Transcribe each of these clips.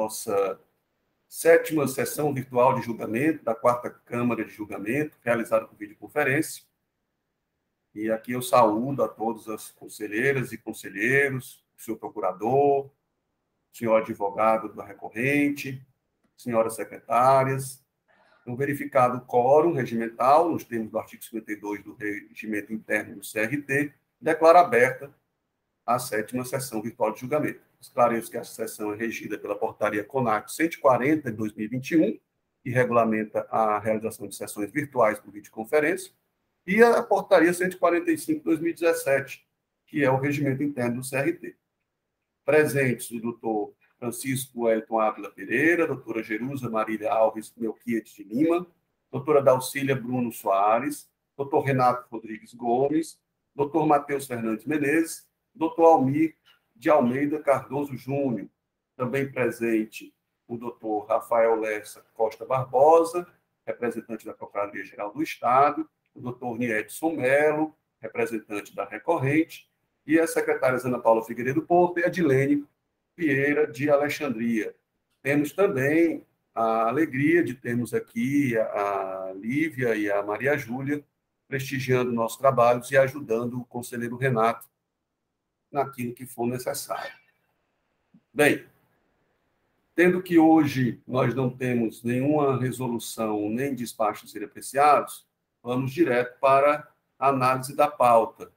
nossa 7ª sessão virtual de julgamento da 4ª Câmara de Julgamento, realizada por videoconferência. E aqui eu saúdo a todas as conselheiras e conselheiros, o senhor procurador, o senhor advogado da recorrente, senhoras secretárias. Então, verificado o quórum regimental, nos termos do artigo 52 do Regimento Interno do CRT, declaro aberta a 7ª sessão virtual de julgamento. Esclareço que a sessão é regida pela portaria CONAC 140 de 2021, que regulamenta a realização de sessões virtuais por videoconferência, e a portaria 145 de 2017, que é o regimento interno do CRT. Presentes o doutor Francisco Wellington Ávila Pereira, doutora Jerusa Marília Alves Melquiades de Lima, doutora Dalcília Bruno Soares, doutor Renato Rodrigues Gomes, doutor Matheus Fernandes Menezes, doutor Almir de Almeida Cardoso Júnior. Também presente o doutor Rafael Lessa Costa Barbosa, representante da Procuradoria-Geral do Estado, o doutor Niedson Melo, representante da recorrente, e a secretária Ana Paula Figueiredo Porto e a Dilene Vieira de Alexandria. Temos também a alegria de termos aqui a Lívia e a Maria Júlia prestigiando nossos trabalhos e ajudando o conselheiro Renato naquilo que for necessário. Bem, tendo que hoje nós não temos nenhuma resolução nem despacho a ser apreciados, vamos direto para a análise da pauta.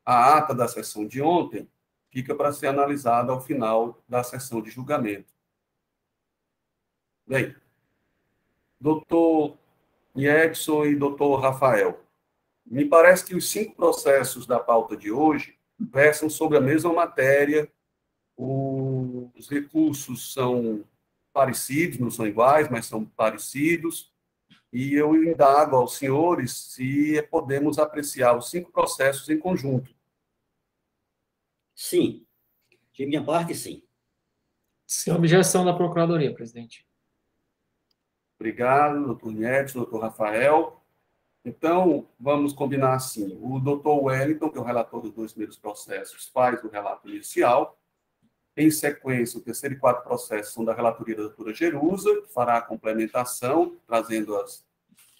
A ata da sessão de ontem fica para ser analisada ao final da sessão de julgamento. Bem, doutor Edson e doutor Rafael, me parece que os 5 processos da pauta de hoje versam sobre a mesma matéria, os recursos são parecidos, não são iguais, mas são parecidos, e eu indago aos senhores se podemos apreciar os 5 processos em conjunto. Sim. De minha parte, sim. Sem objeção da Procuradoria, presidente. Obrigado, doutor Edson, doutor Rafael. Então, vamos combinar assim. O doutor Wellington, que é o relator dos 2 primeiros processos, faz o relato inicial. Em sequência, o 3º e 4º processos são da relatoria da doutora Jerusa, que fará a complementação, trazendo as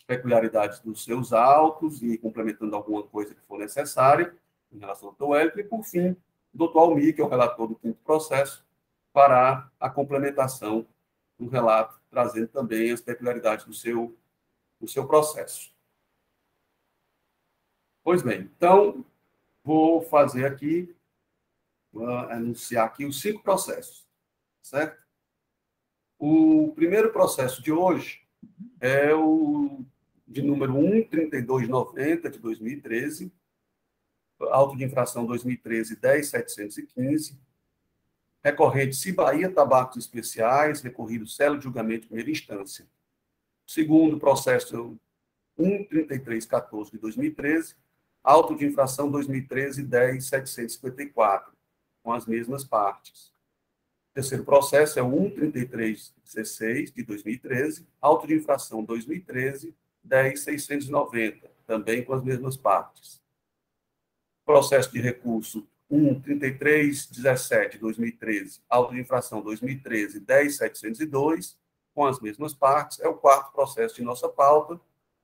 peculiaridades dos seus autos e complementando alguma coisa que for necessária em relação ao doutor Wellington. E, por fim, o doutor Almir, que é o relator do 5º processo, fará a complementação do relato, trazendo também as peculiaridades do seu processo. Pois bem, então, vou fazer aqui, vou anunciar aqui os 5 processos, certo? O primeiro processo de hoje é o de número 13290 de 2013, auto de infração 2013-10715, recorrente Cibaia Tabacos Especiais, recorrido célula de julgamento de primeira instância. O segundo processo 13314 de 2013, auto de infração 2013-10754, com as mesmas partes. O terceiro processo é o 13316 de 2013, auto de infração 2013-10690, também com as mesmas partes. Processo de recurso 13317 de 2013, auto de infração 2013-10702, com as mesmas partes, é o 4º processo de nossa pauta.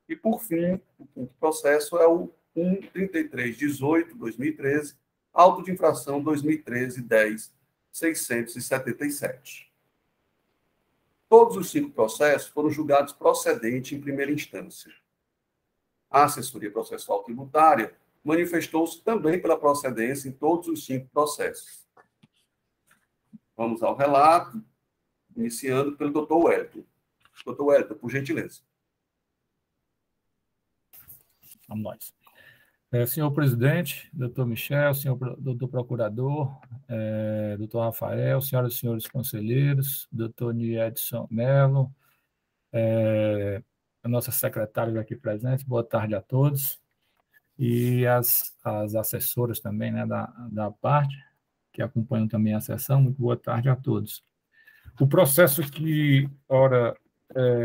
E, por fim, o 5º processo é o 13318 de 2013, auto de infração 2013-10677. Todos os 5 processos foram julgados procedentes em primeira instância. A assessoria processual tributária manifestou-se também pela procedência em todos os 5 processos. Vamos ao relato, iniciando pelo doutor Wellington. Doutor Wellington, por gentileza. Vamos nós. Senhor presidente, doutor Michel, doutor procurador, doutor Rafael, senhoras e senhores conselheiros, doutor Niedson Melo, a nossa secretária aqui presente, boa tarde a todos. E as assessoras também, né, da parte, que acompanham também a sessão, muito boa tarde a todos. O processo que, ora,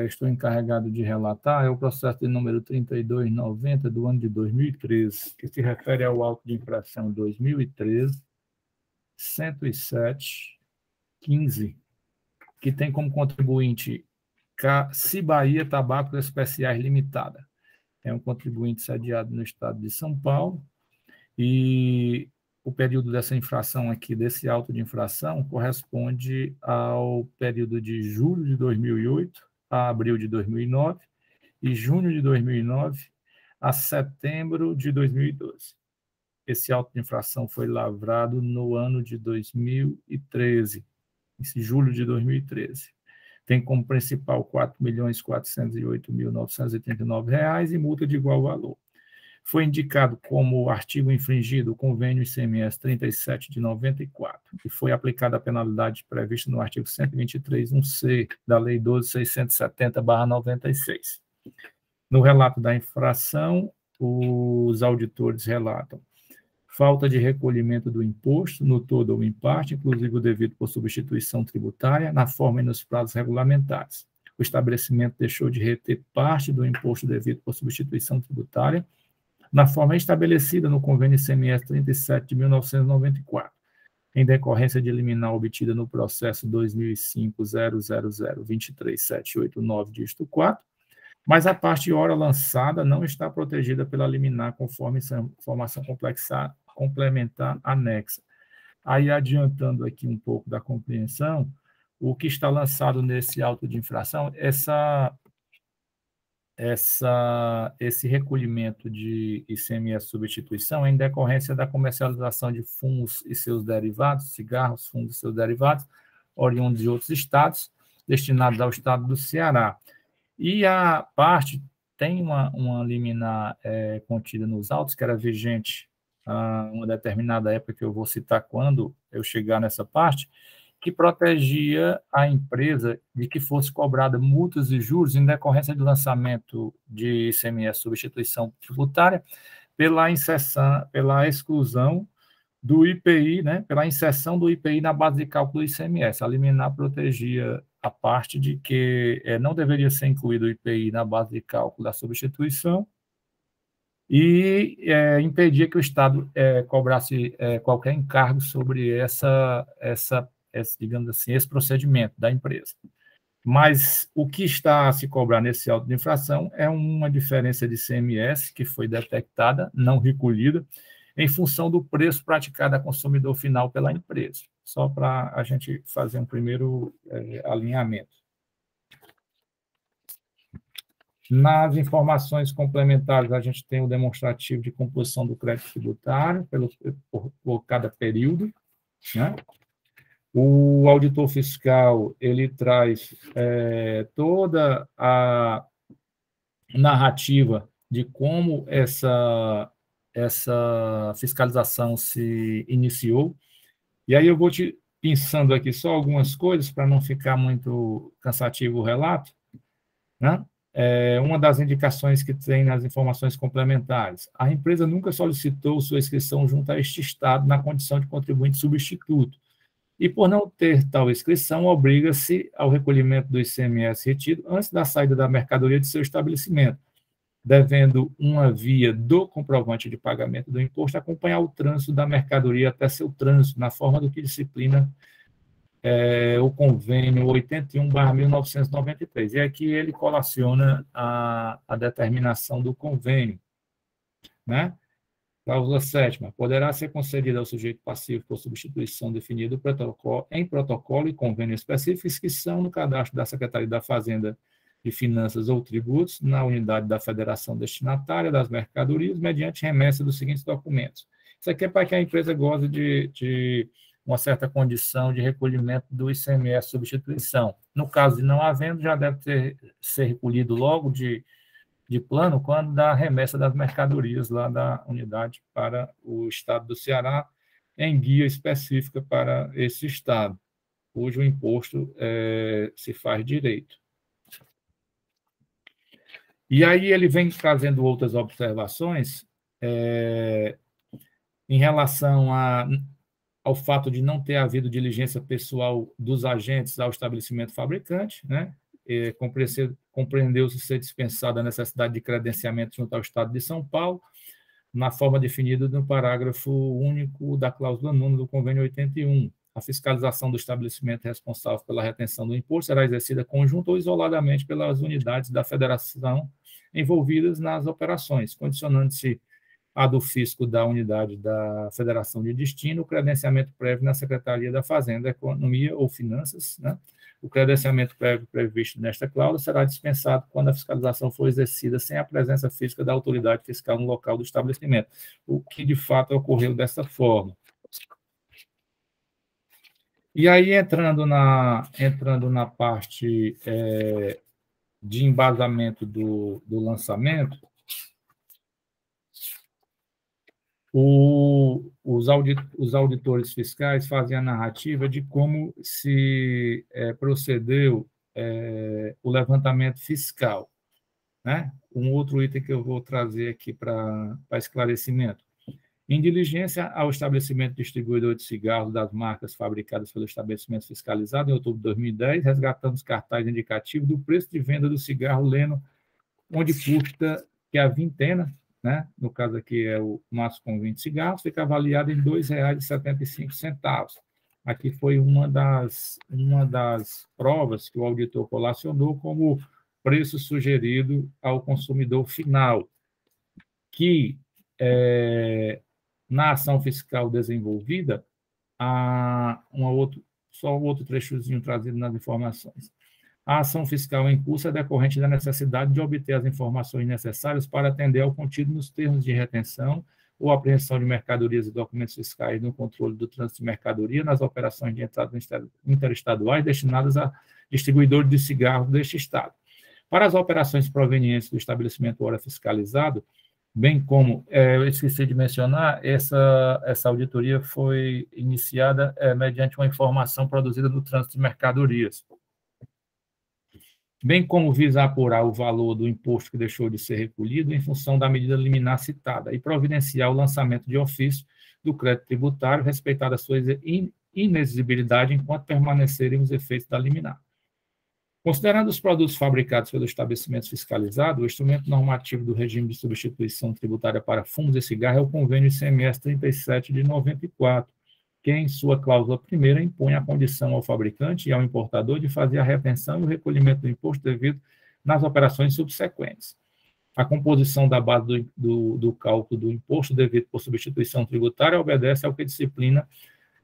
estou encarregado de relatar é o processo de número 3290 do ano de 2013, que se refere ao auto de infração 2013-107-15, que tem como contribuinte Cibahia Tabacos Especiais Limitada. É um contribuinte sediado no estado de São Paulo, e o período dessa infração aqui, desse auto de infração, corresponde ao período de julho de 2008 a abril de 2009 e junho de 2009 a setembro de 2012. Esse auto de infração foi lavrado no ano de 2013, esse julho de 2013. Tem como principal R$ 4.408.939 e multa de igual valor. Foi indicado como artigo infringido o convênio ICMS 37 de 94, e foi aplicada a penalidade prevista no artigo 123.1c da Lei 12.670/96. No relato da infração, os auditores relatam falta de recolhimento do imposto, no todo ou em parte, inclusive o devido por substituição tributária, na forma e nos prazos regulamentares. O estabelecimento deixou de reter parte do imposto devido por substituição tributária, na forma estabelecida no convênio ICMS 37 de 1994, em decorrência de liminar obtida no processo 2005.000.23789, dígito 4, mas a parte hora lançada não está protegida pela liminar conforme informação complementar anexa. Aí, adiantando aqui um pouco da compreensão, o que está lançado nesse auto de infração, esse recolhimento de ICMS substituição é em decorrência da comercialização de fumos e seus derivados, cigarros, fumos e seus derivados, oriundos de outros estados, destinados ao estado do Ceará. E a parte tem uma liminar contida nos autos, que era vigente a uma determinada época, que eu vou citar quando eu chegar nessa parte, que protegia a empresa de que fosse cobrada multas e juros em decorrência do lançamento de ICMS substituição tributária pela exclusão do IPI, né, pela inserção do IPI na base de cálculo do ICMS. A liminar protegia a parte de que não deveria ser incluído o IPI na base de cálculo da substituição e impedia que o Estado cobrasse qualquer encargo sobre digamos assim, esse procedimento da empresa. Mas o que está a se cobrar nesse auto de infração é uma diferença de ICMS que foi detectada, não recolhida, em função do preço praticado a consumidor final pela empresa. Só para a gente fazer um primeiro alinhamento. Nas informações complementares, a gente tem o demonstrativo de composição do crédito tributário por cada período, né? O auditor fiscal, ele traz toda a narrativa de como essa fiscalização se iniciou. E aí eu vou te pensando aqui só algumas coisas para não ficar muito cansativo o relato, né? Uma das indicações que tem nas informações complementares: a empresa nunca solicitou sua inscrição junto a este Estado na condição de contribuinte substituto, e por não ter tal inscrição, obriga-se ao recolhimento do ICMS retido antes da saída da mercadoria de seu estabelecimento, devendo uma via do comprovante de pagamento do imposto acompanhar o trânsito da mercadoria até seu trânsito, na forma do que disciplina o convênio 81/1993. E aqui ele colaciona a determinação do convênio, né? Cláusula 7ª. Poderá ser concedida ao sujeito passivo por substituição definido em protocolo e convênio específicos que são no cadastro da Secretaria da Fazenda de Finanças ou Tributos, na unidade da Federação Destinatária das Mercadorias, mediante remessa dos seguintes documentos. Isso aqui é para que a empresa goze de uma certa condição de recolhimento do ICMS substituição. No caso de não havendo, já deve ser recolhido logo de plano quando da remessa das mercadorias lá da unidade para o estado do Ceará, em guia específica para esse estado, cujo imposto se faz direito. E aí ele vem trazendo outras observações em relação ao fato de não ter havido diligência pessoal dos agentes ao estabelecimento fabricante, né? Compreendeu-se ser dispensada a necessidade de credenciamento junto ao Estado de São Paulo, na forma definida no parágrafo único da cláusula 9ª do convênio 81. a fiscalização do estabelecimento responsável pela retenção do imposto será exercida conjunta ou isoladamente pelas unidades da federação envolvidas nas operações, condicionando-se a do fisco da unidade da federação de destino, o credenciamento prévio na Secretaria da Fazenda, Economia ou Finanças, né? O credenciamento prévio previsto nesta cláusula será dispensado quando a fiscalização for exercida sem a presença física da autoridade fiscal no local do estabelecimento, o que de fato ocorreu dessa forma. E aí, entrando na parte de embasamento do lançamento, os auditores fiscais fazem a narrativa de como se procedeu o levantamento fiscal, né? Um outro item que eu vou trazer aqui para esclarecimento. Em diligência ao estabelecimento distribuidor de cigarros das marcas fabricadas pelo estabelecimento fiscalizado, em outubro de 2010, resgatamos cartaz indicativo do preço de venda do cigarro Leno, onde custa que a vintena, né, no caso aqui é o maço com 20 cigarros, fica avaliado em R$ 2,75. Aqui foi uma das provas que o auditor colacionou como preço sugerido ao consumidor final, que na ação fiscal desenvolvida, só um outro trechozinho trazido nas informações. A ação fiscal em curso é decorrente da necessidade de obter as informações necessárias para atender ao contido nos termos de retenção ou apreensão de mercadorias e documentos fiscais no controle do trânsito de mercadoria nas operações de entrada interestaduais destinadas a distribuidores de cigarros deste Estado. Para as operações provenientes do estabelecimento ora fiscalizado, bem como, eu esqueci de mencionar, essa auditoria foi iniciada mediante uma informação produzida no trânsito de mercadorias, bem como visa apurar o valor do imposto que deixou de ser recolhido em função da medida liminar citada e providenciar o lançamento de ofício do crédito tributário, respeitada a sua inexigibilidade enquanto permanecerem os efeitos da liminar. Considerando os produtos fabricados pelo estabelecimento fiscalizado, o instrumento normativo do regime de substituição tributária para fumos e cigarro é o convênio ICMS 37 de 94, que, em sua cláusula primeira, impõe a condição ao fabricante e ao importador de fazer a retenção e o recolhimento do imposto devido nas operações subsequentes. A composição da base do cálculo do imposto devido por substituição tributária obedece ao que disciplina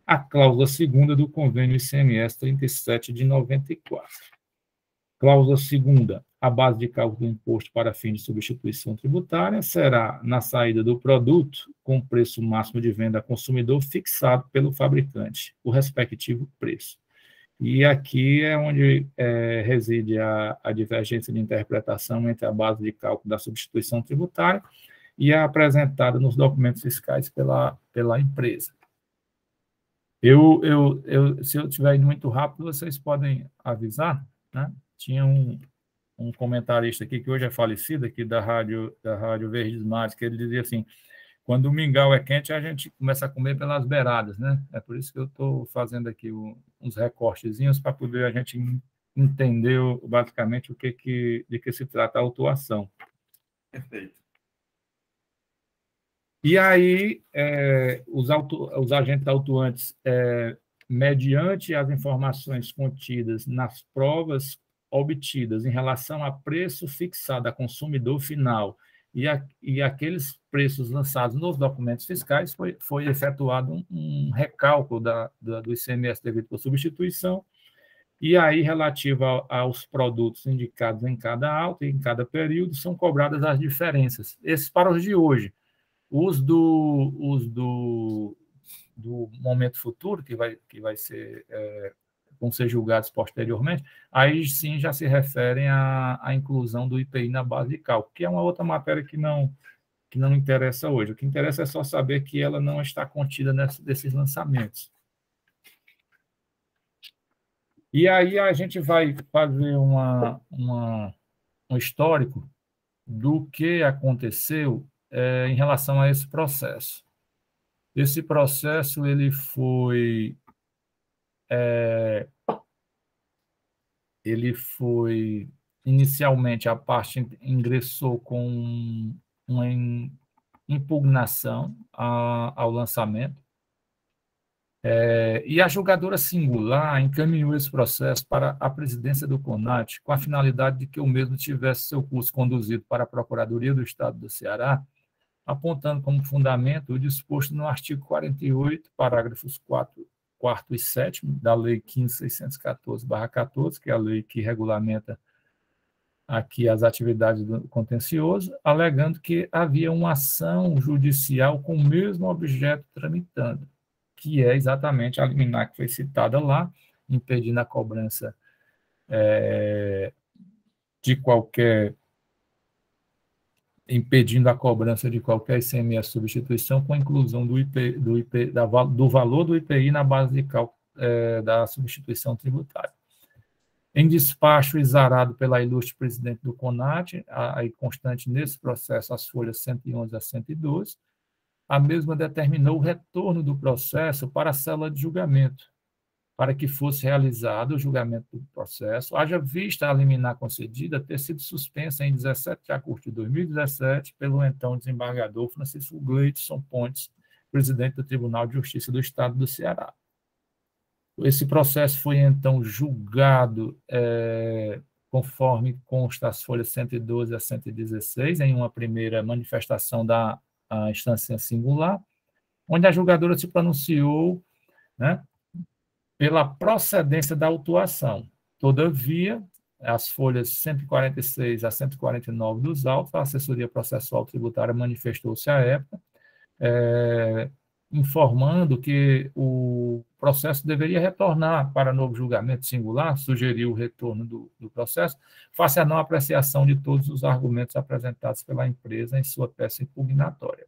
a cláusula segunda do convênio ICMS 37 de 94. Cláusula segunda, a base de cálculo do imposto para fim de substituição tributária será na saída do produto com preço máximo de venda a consumidor fixado pelo fabricante, o respectivo preço. E aqui é onde reside a divergência de interpretação entre a base de cálculo da substituição tributária e a apresentada nos documentos fiscais pela empresa. Se eu estiver indo muito rápido, vocês podem avisar, né? Tinha um comentarista aqui, que hoje é falecido, aqui da Rádio Verdes Mares, que ele dizia assim, quando o mingau é quente, a gente começa a comer pelas beiradas, né? É por isso que eu estou fazendo aqui uns recortezinhos para poder a gente entender basicamente de que se trata a autuação. Perfeito. E aí, os agentes autuantes, mediante as informações contidas nas provas obtidas em relação a preço fixado a consumidor final e aqueles preços lançados nos documentos fiscais, foi efetuado um recálculo do ICMS devido por substituição, e aí, relativo aos produtos indicados em cada auto e em cada período, são cobradas as diferenças. Esses para os de hoje. Os do momento futuro, que vai ser... vão ser julgados posteriormente, aí sim já se referem à inclusão do IPI na base de cálculo, que é uma outra matéria que não interessa hoje. O que interessa é só saber que ela não está contida nesses lançamentos. E aí a gente vai fazer um histórico do que aconteceu em relação a esse processo. Esse processo ele foi inicialmente, a parte ingressou com uma impugnação ao lançamento, E a julgadora singular encaminhou esse processo para a presidência do CONAT, com a finalidade de que o mesmo tivesse seu curso conduzido para a Procuradoria do Estado do Ceará, apontando como fundamento o disposto no artigo 48, parágrafos 4º e 7º da Lei 15.614/14, que é a lei que regulamenta aqui as atividades do contencioso, alegando que havia uma ação judicial com o mesmo objeto tramitando, que é exatamente a liminar que foi citada lá, impedindo a cobrança de qualquer ICMS substituição com a inclusão do valor do IPI na base de cálculo da substituição tributária. Em despacho exarado pela ilustre presidente do CONAT, aí constante nesse processo as folhas 111 a 112, a mesma determinou o retorno do processo para a cela de julgamento, para que fosse realizado o julgamento do processo, haja vista a liminar concedida ter sido suspensa em 17 de agosto de 2017 pelo então desembargador Francisco Gleidson Pontes, presidente do Tribunal de Justiça do Estado do Ceará. Esse processo foi, então, julgado conforme consta as folhas 112 a 116, em uma primeira manifestação da instância singular, onde a julgadora se pronunciou, né, pela procedência da autuação. Todavia, as folhas 146 a 149 dos autos, a assessoria processual tributária manifestou-se à época, informando que o processo deveria retornar para novo julgamento singular, sugeriu o retorno do processo, face à não apreciação de todos os argumentos apresentados pela empresa em sua peça impugnatória.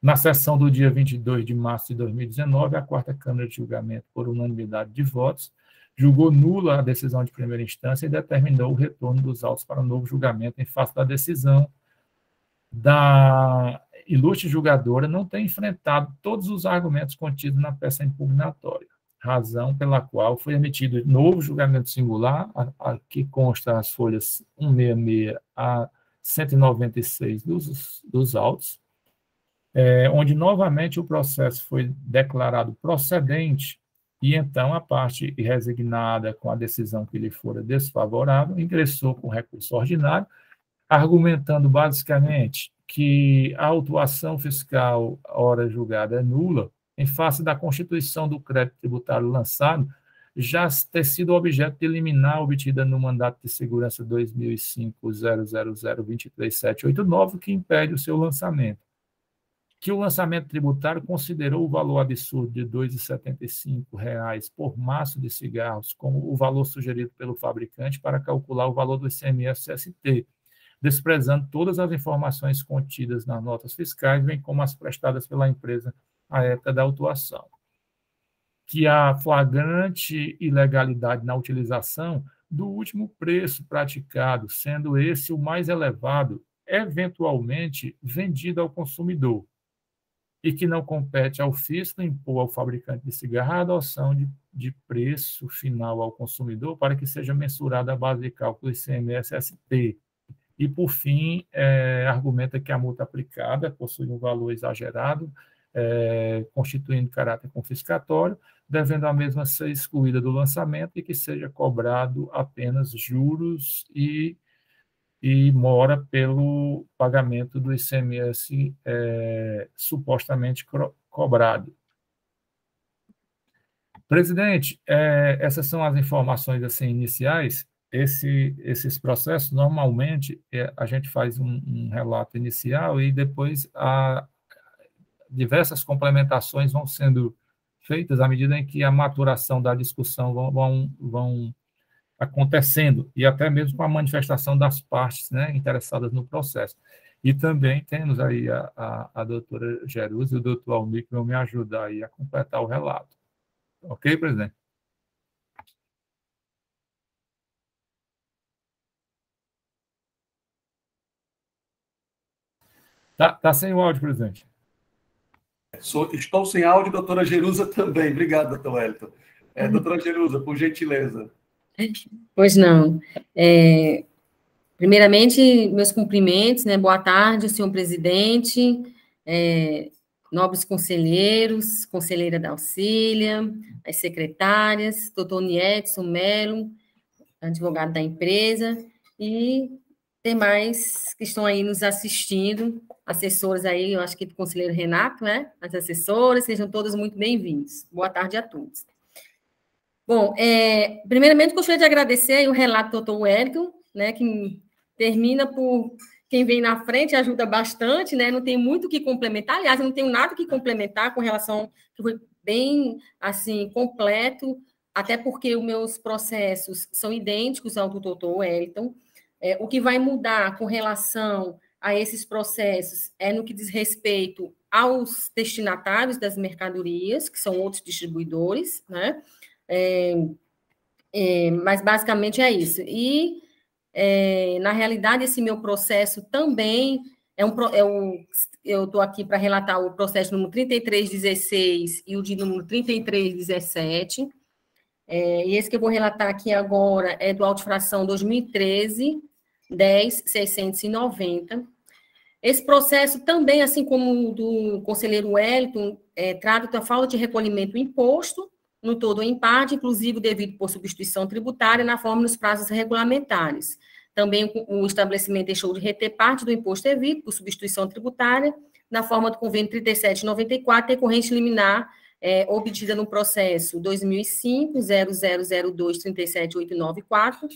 Na sessão do dia 22 de março de 2019, a quarta Câmara de Julgamento, por unanimidade de votos, julgou nula a decisão de primeira instância e determinou o retorno dos autos para novo julgamento em face da decisão da ilustre julgadora não ter enfrentado todos os argumentos contidos na peça impugnatória, razão pela qual foi emitido novo julgamento singular, que consta as folhas 166 a 196 dos autos, onde novamente o processo foi declarado procedente e então a parte resignada com a decisão que lhe fora desfavorável ingressou com recurso ordinário, argumentando basicamente que a autuação fiscal, ora julgada, é nula, em face da constituição do crédito tributário lançado, já ter sido objeto de liminar obtida no mandato de segurança 2005.000.23789, que impede o seu lançamento. Que o lançamento tributário considerou o valor absurdo de R$ 2,75 por maço de cigarros como o valor sugerido pelo fabricante para calcular o valor do ICMS-ST, desprezando todas as informações contidas nas notas fiscais, bem como as prestadas pela empresa à época da autuação. Que há flagrante ilegalidade na utilização do último preço praticado, sendo esse o mais elevado, eventualmente vendido ao consumidor, e que não compete ao fisco impor ao fabricante de cigarro a adoção de preço final ao consumidor para que seja mensurada a base de cálculo ICMS-ST. E, por fim, argumenta que a multa aplicada possui um valor exagerado, constituindo caráter confiscatório, devendo a mesma ser excluída do lançamento e que seja cobrado apenas juros e mora pelo pagamento do ICMS supostamente cobrado. Presidente, essas são as informações assim, iniciais. Esses processos, normalmente, a gente faz um relato inicial e depois diversas complementações vão sendo feitas à medida em que a maturação da discussão vão acontecendo, e até mesmo com a manifestação das partes, né, interessadas no processo. E também temos aí a doutora Jerusa e o doutor Almir que vão me ajudar aí a completar o relato. Ok, presidente? Tá sem o áudio, presidente. Estou sem áudio, doutora Jerusa também. Obrigado, doutor Wellington. Doutora Jerusa, por gentileza. Pois não. Primeiramente, meus cumprimentos, né? Boa tarde, senhor presidente, nobres conselheiros, conselheira Dalcília, as secretárias, doutor Niedson Melo, advogado da empresa, e demais que estão aí nos assistindo, assessores aí, eu acho que do conselheiro Renato, né? As assessoras, sejam todos muito bem-vindos. Boa tarde a todos. Bom, primeiramente, gostaria de agradecer aí o relato do doutor Wellington, né, que termina por quem vem na frente, ajuda bastante, né, não tem muito o que complementar, aliás, eu não tenho nada que complementar com relação, que foi bem, assim, completo, até porque os meus processos são idênticos ao do doutor Wellington. O que vai mudar com relação a esses processos é no que diz respeito aos destinatários das mercadorias, que são outros distribuidores, né, mas basicamente é isso. E, na realidade, esse meu processo também eu estou aqui para relatar o processo número 3316 e o de número 3317. E esse que eu vou relatar aqui agora é do auto-infração 2013, 10.690. Esse processo também, assim como o do conselheiro Wellington, trata da falta de recolhimento do imposto, no todo ou em parte, inclusive devido por substituição tributária, na forma dos prazos regulamentares. Também o estabelecimento deixou de reter parte do imposto devido por substituição tributária, na forma do convênio 3794, decorrente liminar, obtida no processo 2005-0002-37894,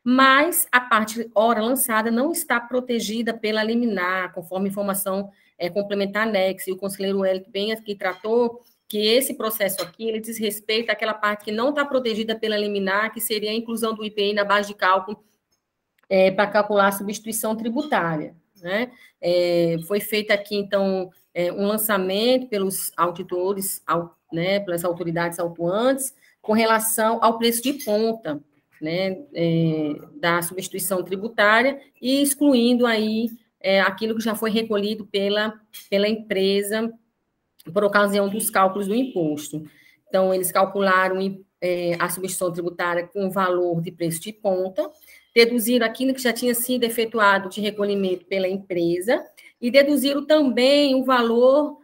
mas a parte hora lançada não está protegida pela liminar, conforme informação complementar anexa, e o conselheiro Wellington bem aqui tratou que esse processo aqui, ele diz respeito àquela parte que não está protegida pela liminar, que seria a inclusão do IPI na base de cálculo para calcular a substituição tributária, né? Foi feito aqui, então, um lançamento pelos auditores, né, pelas autoridades autuantes, com relação ao preço de ponta, né, da substituição tributária, e excluindo aí aquilo que já foi recolhido pela empresa por ocasião dos cálculos do imposto. Então, eles calcularam a substituição tributária com o valor de preço de ponta, deduziram aquilo que já tinha sido efetuado de recolhimento pela empresa e deduziram também o valor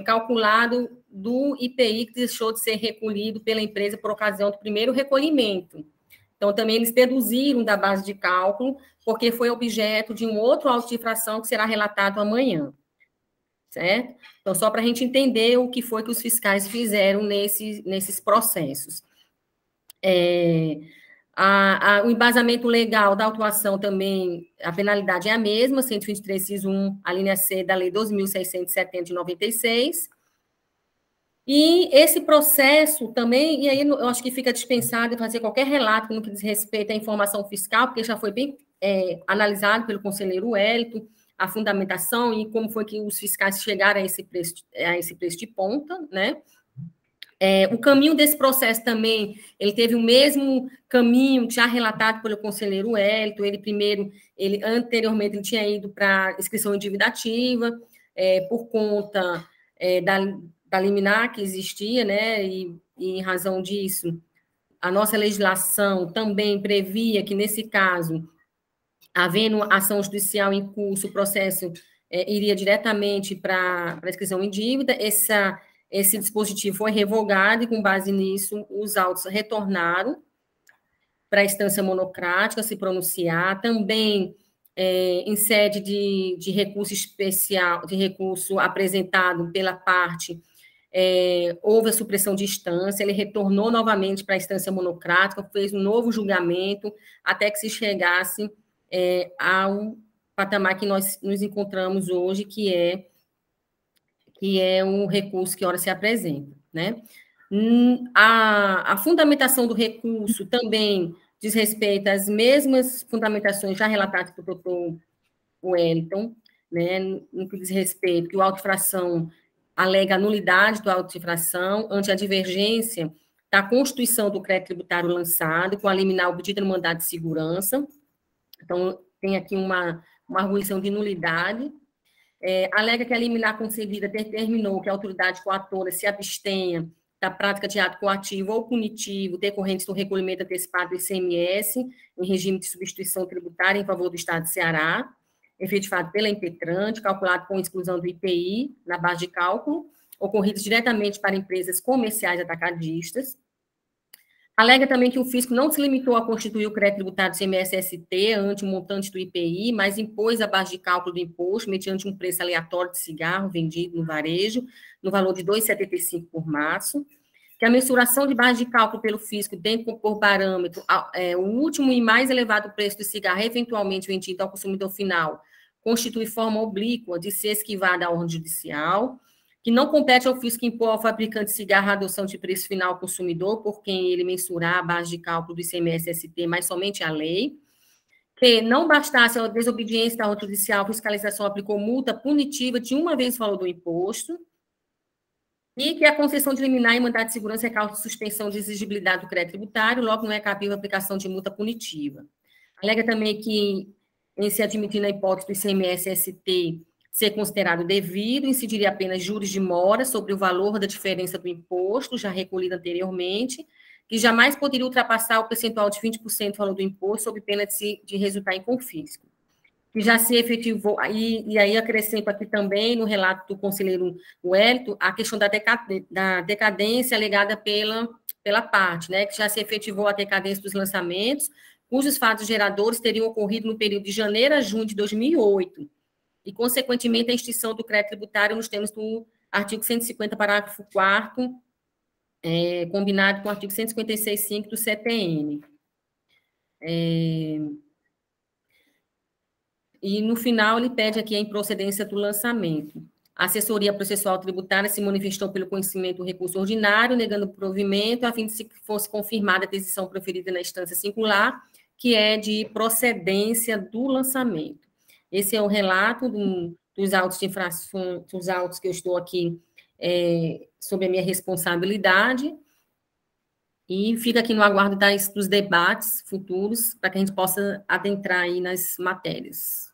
calculado do IPI que deixou de ser recolhido pela empresa por ocasião do primeiro recolhimento. Então, também eles deduziram da base de cálculo, porque foi objeto de um outro auto de infração que será relatado amanhã. Certo? Então, só para a gente entender o que foi que os fiscais fizeram nesses processos. O embasamento legal da autuação também, a penalidade é a mesma, 123.1, a linha C da Lei 2.670 de 96. E esse processo também, e aí eu acho que fica dispensado fazer qualquer relato no que diz respeito à informação fiscal, porque já foi bem analisado pelo conselheiro Wellington, a fundamentação e como foi que os fiscais chegaram a esse preço de ponta, né? O caminho desse processo também, ele teve o mesmo caminho já relatado pelo conselheiro Wellington. Anteriormente, ele tinha ido para inscrição em dívida ativa, por conta da liminar que existia, né? E em razão disso, a nossa legislação também previa que, nesse caso, havendo ação judicial em curso, o processo iria diretamente para a inscrição em dívida. Esse dispositivo foi revogado e, com base nisso, os autos retornaram para a instância monocrática se pronunciar. Também, em sede de recurso especial, de recurso apresentado pela parte, houve a supressão de instância, ele retornou novamente para a instância monocrática, fez um novo julgamento, até que se chegasse ao patamar que nós nos encontramos hoje, que é um recurso que ora se apresenta, né? A fundamentação do recurso também diz respeito às mesmas fundamentações já relatadas pelo doutor Wellington, né? No que diz respeito que o auto-infração alega a nulidade do auto-infração ante a divergência da constituição do crédito tributário lançado, com a liminar obtida no mandado de segurança. Então, tem aqui uma arguição de nulidade. Alega que a liminar concedida determinou que a autoridade coatora se abstenha da prática de ato coativo ou punitivo decorrentes do recolhimento antecipado do ICMS em regime de substituição tributária em favor do Estado de Ceará. efetivado pela Impetrante, calculado com exclusão do IPI na base de cálculo, ocorridos diretamente para empresas comerciais atacadistas. Alega também que o fisco não se limitou a constituir o crédito tributário do CMS-ST ante o montante do IPI, mas impôs a base de cálculo do imposto mediante um preço aleatório de cigarro vendido no varejo, no valor de R$ 2,75 por maço, que a mensuração de base de cálculo pelo fisco dentro por parâmetro o último e mais elevado preço do cigarro eventualmente vendido ao consumidor final constitui forma oblíqua de ser esquivada à ordem judicial, que não compete ao fisco impor ao fabricante de cigarro a adoção de preço final ao consumidor por quem ele mensurar a base de cálculo do ICMS-ST, mas somente a lei, que não bastasse a desobediência da ordem judicial, a fiscalização aplicou multa punitiva de uma vez o valor do imposto, e que a concessão de liminar e mandado de segurança é causa de suspensão de exigibilidade do crédito tributário, logo não é cabível a aplicação de multa punitiva. Alega também que, em se admitir na hipótese do ICMS-ST ser considerado devido, incidiria apenas juros de mora sobre o valor da diferença do imposto, já recolhido anteriormente, que jamais poderia ultrapassar o percentual de 20% do valor do imposto, sob pena de resultar em confisco. Que já se efetivou, e aí acrescento aqui também, no relato do conselheiro Wellington, a questão da decadência alegada pela parte, né, que já se efetivou a decadência dos lançamentos, cujos fatos geradores teriam ocorrido no período de janeiro a junho de 2008, e, consequentemente, a extinção do crédito tributário nos termos do artigo 150, parágrafo 4º, combinado com o artigo 156.5 do CTN. E, no final, ele pede aqui a improcedência do lançamento. A assessoria processual tributária se manifestou pelo conhecimento do recurso ordinário, negando o provimento, a fim de que fosse confirmada a decisão proferida na instância singular, que é de procedência do lançamento. Esse é o relato dos autos de infração, dos autos que eu estou aqui sob a minha responsabilidade, e fica aqui no aguardo dos debates futuros, para que a gente possa adentrar aí nas matérias.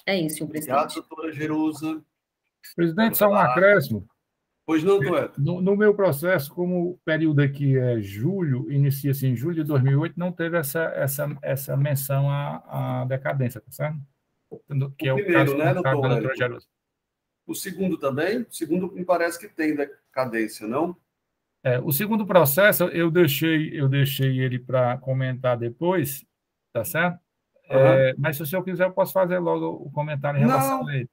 É isso, senhor presidente. Obrigado, doutora Jerusa. Presidente, só um acréscimo. Pois não, doutor. No meu processo, como o período aqui é julho, inicia-se em julho de 2008, não teve essa menção à decadência, tá certo? Que é o primeiro, caso né, da doutora Jerusa. O segundo também? O segundo me parece que tem decadência, não? O segundo processo, eu deixei ele para comentar depois, tá certo? Uhum. Mas se o senhor quiser, eu posso fazer logo o comentário em relação a ele.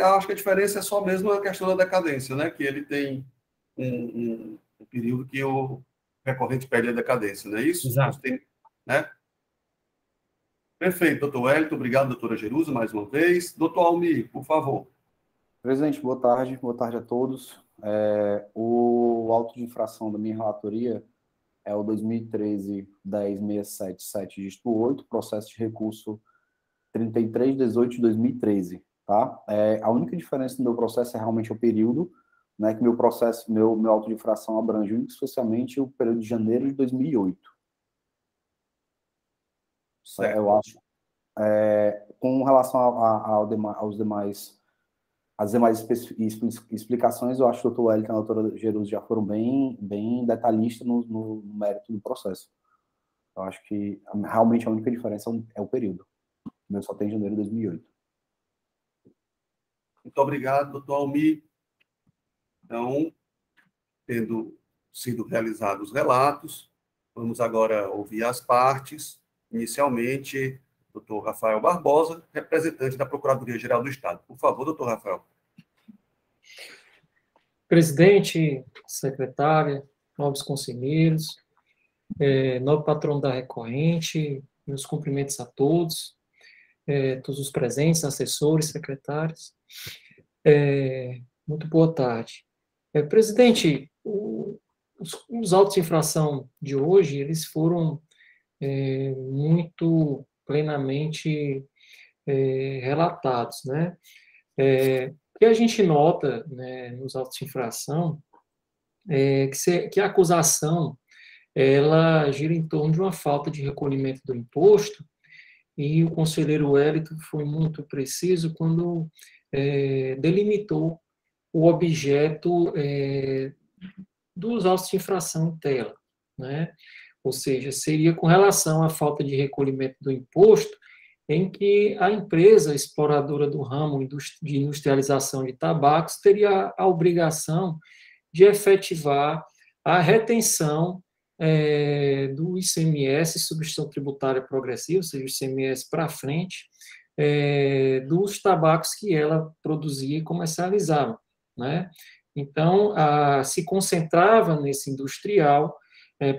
Acho que a diferença é só mesmo a questão da decadência, né? Que ele tem um período que o recorrente pede a decadência, não é isso? Exato. Né? Perfeito, doutor Wellington. Obrigado, doutora Jerusa, mais uma vez. Doutor Almir, por favor. Presidente, boa tarde a todos. O auto de infração da minha relatoria é o 2013-10.677, dígito 8, processo de recurso 3318 de 2013. Tá? A única diferença no meu processo é realmente o período, né, que meu auto de infração abrange especialmente o período de janeiro de 2008. Certo. Eu acho. Com relação às demais explicações, eu acho que o doutor Wellington e a doutora Jerusa já foram bem detalhistas no mérito do processo. Eu acho que realmente a única diferença é o período. O meu só tem janeiro de 2008. Muito obrigado, doutor Almir. Então, tendo sido realizados os relatos, vamos agora ouvir as partes. Inicialmente, doutor Rafael Barbosa, representante da Procuradoria-Geral do Estado. Por favor, doutor Rafael. Presidente, secretária, nobres conselheiros, nobre patrono da recorrente, meus cumprimentos a todos, todos os presentes, assessores, secretários. Muito boa tarde. Presidente, os autos de infração de hoje, eles foram muito plenamente relatados, né? O que a gente nota, né, nos autos de infração que a acusação ela gira em torno de uma falta de recolhimento do imposto, e o conselheiro Wellington foi muito preciso quando delimitou o objeto dos autos de infração em tela, né? Ou seja, seria com relação à falta de recolhimento do imposto em que a empresa exploradora do ramo de industrialização de tabacos teria a obrigação de efetivar a retenção do ICMS, substituição tributária progressiva, ou seja, o ICMS para frente, dos tabacos que ela produzia e comercializava, né? Então, se concentrava nesse industrial,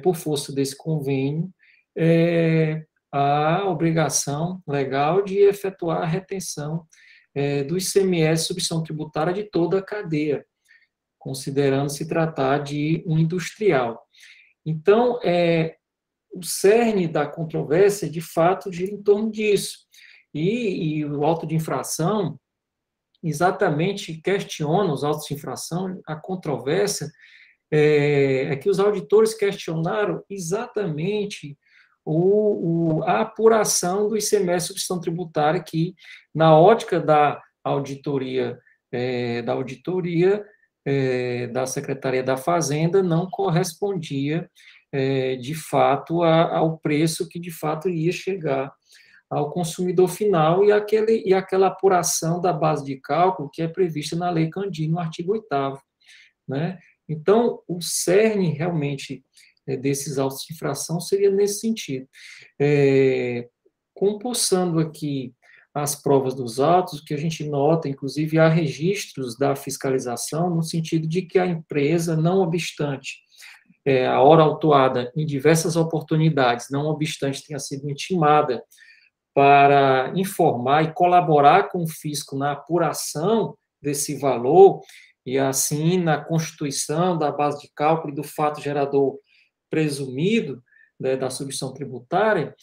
por força desse convênio, a obrigação legal de efetuar a retenção do ICMS, substituição tributária de toda a cadeia, considerando se tratar de um industrial. Então, o cerne da controvérsia, de fato, gira em torno disso. E o auto de infração exatamente questiona os autos de infração, a controvérsia é que os auditores questionaram exatamente a apuração do ICMS substituição tributária que, na ótica da auditoria da Secretaria da Fazenda, não correspondia, de fato, ao preço que, de fato, ia chegar ao consumidor final e aquela apuração da base de cálculo que é prevista na Lei Candir, no artigo 8º, né? Então, o cerne, realmente, desses autos de infração seria nesse sentido. Compulsando aqui as provas dos autos, que a gente nota, inclusive, há registros da fiscalização, no sentido de que a empresa, não obstante a hora autuada em diversas oportunidades, não obstante tenha sido intimada para informar e colaborar com o fisco na apuração desse valor, e assim na constituição da base de cálculo e do fato gerador presumido, né, da substituição tributária,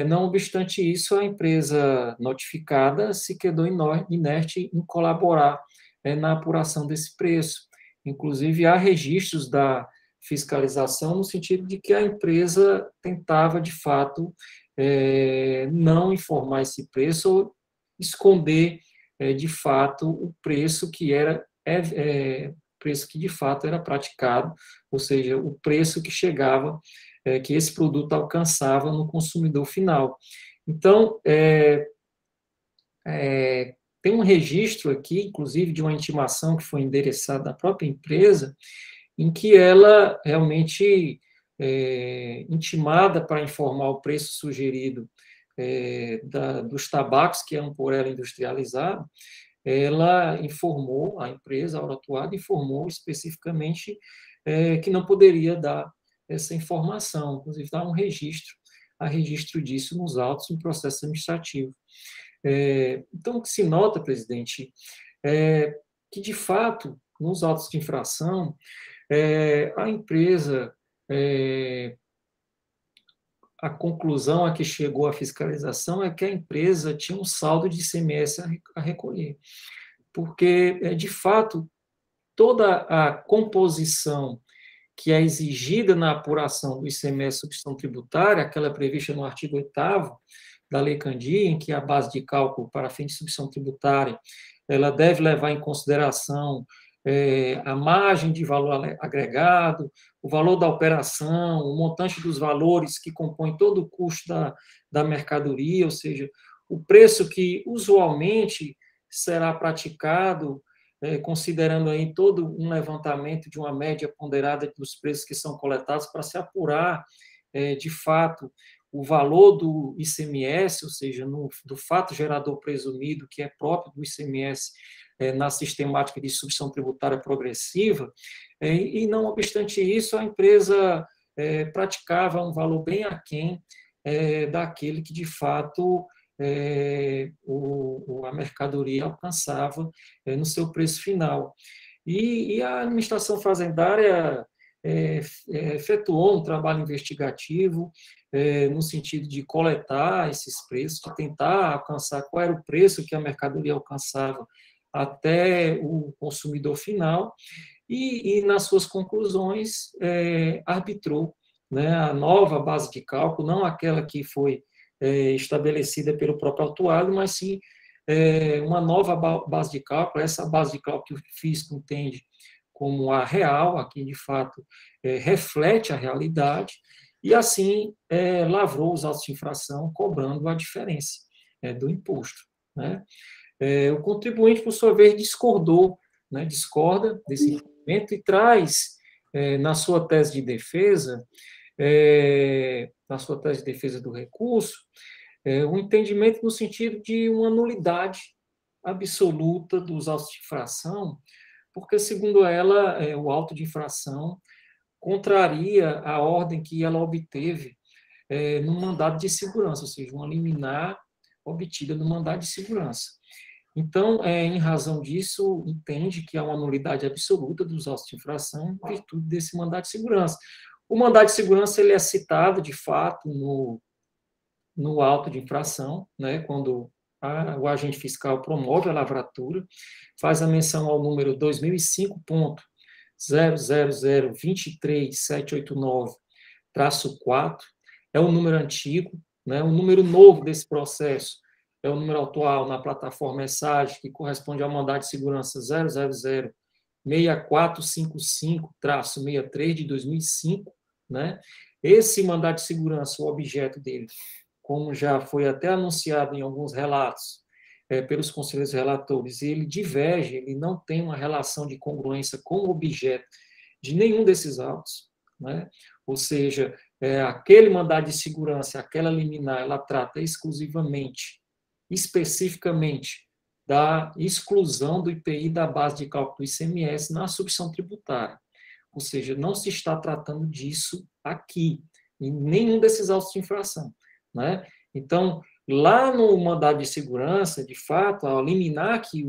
não obstante isso, a empresa notificada se quedou inerte em colaborar na apuração desse preço. Inclusive, há registros da fiscalização no sentido de que a empresa tentava, de fato, não informar esse preço ou esconder, de fato, o preço que era preço que de fato era praticado, ou seja, o preço que chegava, que esse produto alcançava no consumidor final. Então, tem um registro aqui, inclusive, de uma intimação que foi endereçada à própria empresa, em que ela realmente intimada para informar o preço sugerido dos tabacos que eram por ela industrializados, ela informou, a empresa, a hora atuada, informou especificamente que não poderia dar essa informação, inclusive dá há registro disso nos autos no processo administrativo. Então, o que se nota, presidente, que, de fato, nos autos de infração, a empresa, a conclusão a que chegou a fiscalização é que a empresa tinha um saldo de ICMS a recolher, porque, de fato, toda a composição que é exigida na apuração do ICMS substituição tributária, aquela prevista no artigo 8º da Lei Candir, em que a base de cálculo para fim de substituição tributária ela deve levar em consideração a margem de valor agregado, o valor da operação, o montante dos valores que compõem todo o custo da mercadoria, ou seja, o preço que usualmente será praticado, considerando aí todo um levantamento de uma média ponderada dos preços que são coletados para se apurar, de fato, o valor do ICMS, ou seja, do fato gerador presumido, que é próprio do ICMS, na sistemática de substituição tributária progressiva, e não obstante isso, a empresa praticava um valor bem aquém daquele que, de fato, a mercadoria alcançava no seu preço final. E a administração fazendária efetuou um trabalho investigativo no sentido de coletar esses preços, de tentar alcançar qual era o preço que a mercadoria alcançava até o consumidor final, e nas suas conclusões, arbitrou, né, a nova base de cálculo, não aquela que foi estabelecida pelo próprio autuado, mas sim uma nova base de cálculo, essa base de cálculo que o fisco entende como a real, a que de fato reflete a realidade, e assim lavrou os autos de infração, cobrando a diferença. do imposto, né? O contribuinte, por sua vez, discorda desse entendimento e traz, na sua tese de defesa, do recurso, um entendimento no sentido de uma nulidade absoluta dos autos de infração, porque, segundo ela, o auto de infração contraria a ordem que ela obteve no mandado de segurança, ou seja, uma liminar obtida no mandado de segurança. Então, em razão disso, entende que há uma nulidade absoluta dos autos de infração em virtude desse mandado de segurança. O mandado de segurança ele é citado, de fato, no auto de infração, né, quando o agente fiscal promove a lavratura, faz a menção ao número 2005.00023.789-4, é um número antigo, né, o número novo desse processo é o número atual na plataforma ESAG, que corresponde ao mandado de segurança 000-6455-63 de 2005, né? Esse mandado de segurança, o objeto dele, como já foi até anunciado em alguns relatos pelos conselheiros relatores, ele diverge, ele não tem uma relação de congruência com o objeto de nenhum desses autos, né? Ou seja, aquele mandado de segurança, aquela liminar, ela trata especificamente da exclusão do IPI da base de cálculo do ICMS na substituição tributária. Ou seja, não se está tratando disso aqui, em nenhum desses autos de infração, né? Então, lá no mandado de segurança, de fato, a liminar que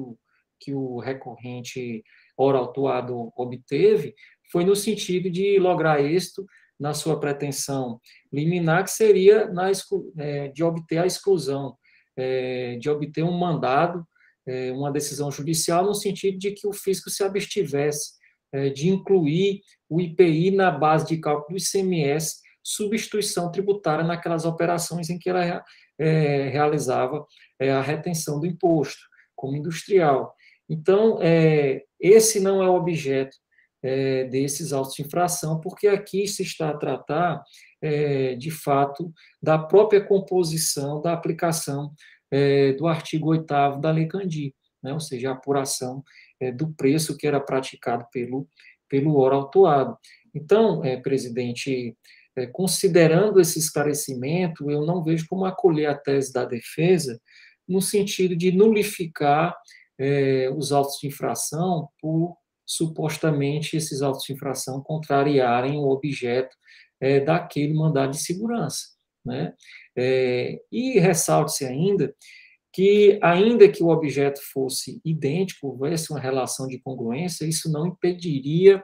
o recorrente ora autuado obteve foi no sentido de lograr êxito na sua pretensão liminar, que seria de obter a exclusão, de obter um mandado, uma decisão judicial, no sentido de que o fisco se abstivesse de incluir o IPI na base de cálculo do ICMS, substituição tributária naquelas operações em que ela realizava a retenção do imposto, como industrial. Então, esse não é o objeto desses autos de infração, porque aqui se está a tratar, de fato, da própria composição da aplicação do artigo 8º da Lei Candir, né? Ou seja, a apuração do preço que era praticado pelo ora autuado. Então, presidente, considerando esse esclarecimento, eu não vejo como acolher a tese da defesa no sentido de nulificar os autos de infração por, supostamente, esses autos de infração contrariarem o objeto daquele mandado de segurança, né? E ressalte-se ainda que o objeto fosse idêntico, houvesse uma relação de congruência, isso não impediria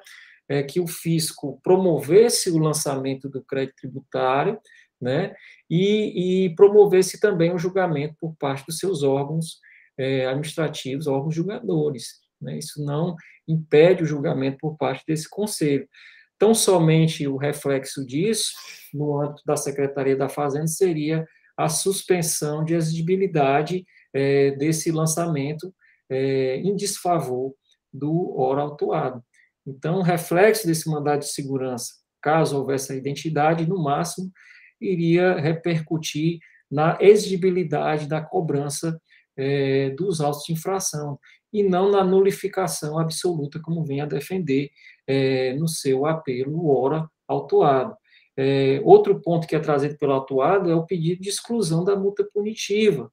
que o fisco promovesse o lançamento do crédito tributário, né, e promovesse também o julgamento por parte dos seus órgãos administrativos, órgãos julgadores, né? Isso não impede o julgamento por parte desse conselho. Tão somente o reflexo disso, no âmbito da Secretaria da Fazenda, seria a suspensão de exigibilidade desse lançamento em desfavor do ora autuado. Então, o reflexo desse mandado de segurança, caso houvesse a identidade, no máximo, iria repercutir na exigibilidade da cobrança dos autos de infração, e não na nulificação absoluta, como vem a defender no seu apelo o ora autuado. Outro ponto que é trazido pelo autuado é o pedido de exclusão da multa punitiva,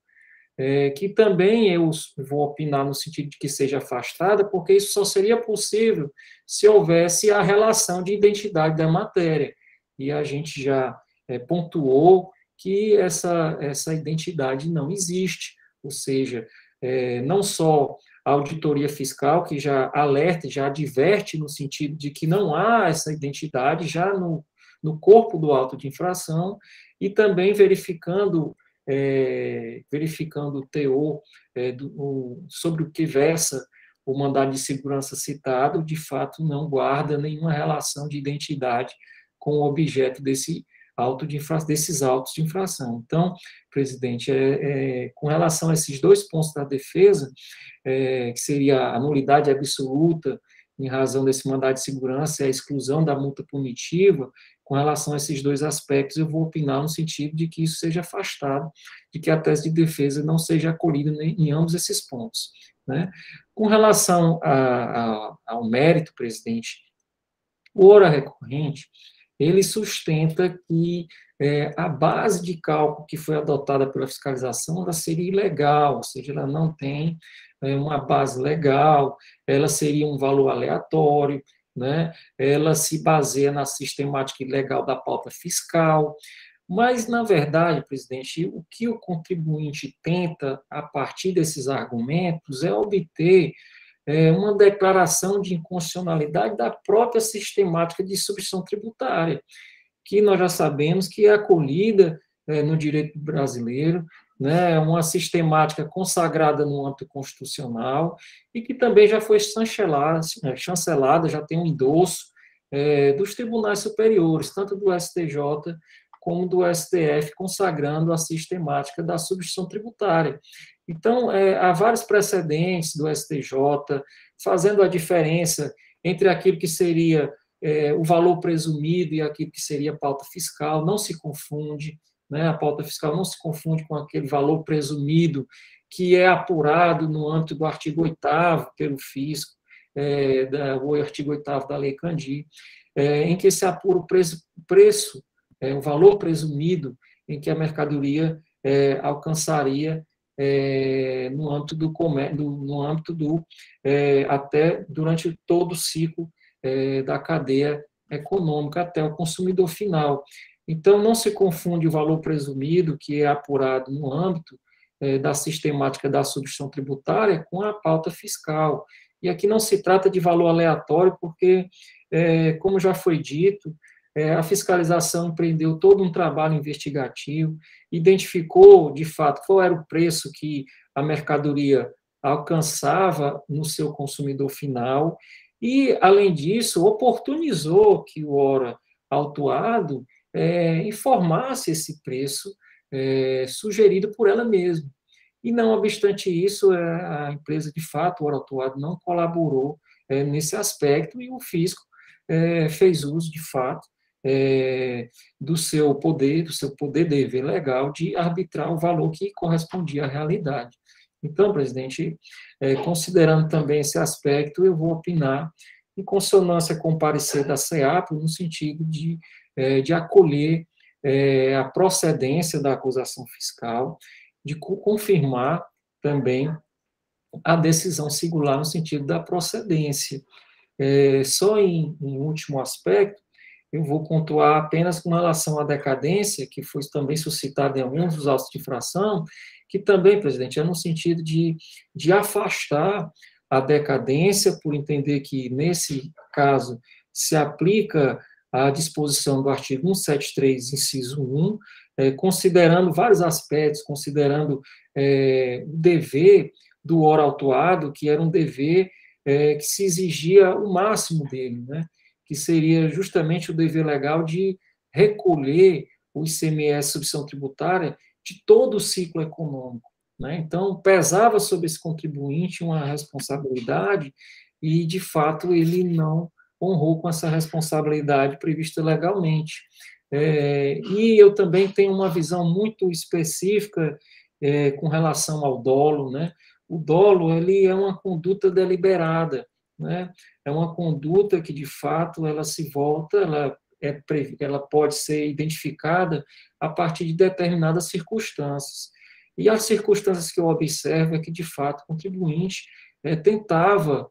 que também eu vou opinar no sentido de que seja afastada, porque isso só seria possível se houvesse a relação de identidade da matéria. E a gente já pontuou que essa identidade não existe, ou seja, não só a auditoria fiscal, que já alerta, já adverte no sentido de que não há essa identidade já no corpo do auto de infração, e também verificando o teor sobre o que versa o mandado de segurança citado, de fato não guarda nenhuma relação de identidade com o objeto desses autos de infração. Então, presidente, com relação a esses dois pontos da defesa, que seria a nulidade absoluta em razão desse mandado de segurança e a exclusão da multa punitiva, com relação a esses dois aspectos, eu vou opinar no sentido de que isso seja afastado, de que a tese de defesa não seja acolhida em ambos esses pontos, né? Com relação ao mérito, presidente, o ora recorrente, ele sustenta que a base de cálculo que foi adotada pela fiscalização, ela seria ilegal, ou seja, ela não tem uma base legal, ela seria um valor aleatório, né? Ela se baseia na sistemática ilegal da pauta fiscal, mas, na verdade, presidente, o que o contribuinte tenta, a partir desses argumentos, é obter uma declaração de inconstitucionalidade da própria sistemática de substituição tributária, que nós já sabemos que é acolhida no direito brasileiro, né, uma sistemática consagrada no âmbito constitucional e que também já foi chancelada, já tem um endosso dos tribunais superiores, tanto do STJ como do STF, consagrando a sistemática da substituição tributária. Então, há vários precedentes do STJ fazendo a diferença entre aquilo que seria o valor presumido e aquilo que seria pauta fiscal, não se confunde, né? A pauta fiscal não se confunde com aquele valor presumido que é apurado no âmbito do artigo 8º pelo fisco, o artigo 8º da Lei Candir, em que se apura o preço, o valor presumido em que a mercadoria alcançaria no âmbito do comércio, até durante todo o ciclo da cadeia econômica até o consumidor final. Então, não se confunde o valor presumido, que é apurado no âmbito da sistemática da substituição tributária, com a pauta fiscal. E aqui não se trata de valor aleatório, porque, como já foi dito, a fiscalização empreendeu todo um trabalho investigativo, identificou, de fato, qual era o preço que a mercadoria alcançava no seu consumidor final e, além disso, oportunizou que o ora autuado informasse esse preço sugerido por ela mesma. E, não obstante isso, a empresa, de fato, o ora autuado, não colaborou nesse aspecto e o fisco fez uso, de fato, do seu poder dever legal de arbitrar o valor que correspondia à realidade. Então, presidente, considerando também esse aspecto, eu vou opinar em consonância com o parecer da SEAPRO, no sentido de acolher a procedência da acusação fiscal, de confirmar também a decisão singular no sentido da procedência. Só em último aspecto, eu vou pontuar apenas com relação à decadência, que foi também suscitada em alguns dos autos de infração, que também, presidente, é no sentido de afastar a decadência, por entender que, nesse caso, se aplica a disposição do artigo 173, inciso 1, considerando vários aspectos, considerando o dever do ora autuado, que era um dever que se exigia o máximo dele, né? Que seria justamente o dever legal de recolher o ICMS, substituição tributária, de todo o ciclo econômico, né? Então, pesava sobre esse contribuinte uma responsabilidade e, de fato, ele não honrou com essa responsabilidade prevista legalmente. E eu também tenho uma visão muito específica com relação ao dolo, né? O dolo, ele é uma conduta deliberada, né? É uma conduta que, de fato, ela se volta, ela pode ser identificada a partir de determinadas circunstâncias. E as circunstâncias que eu observo é que, de fato, o contribuinte tentava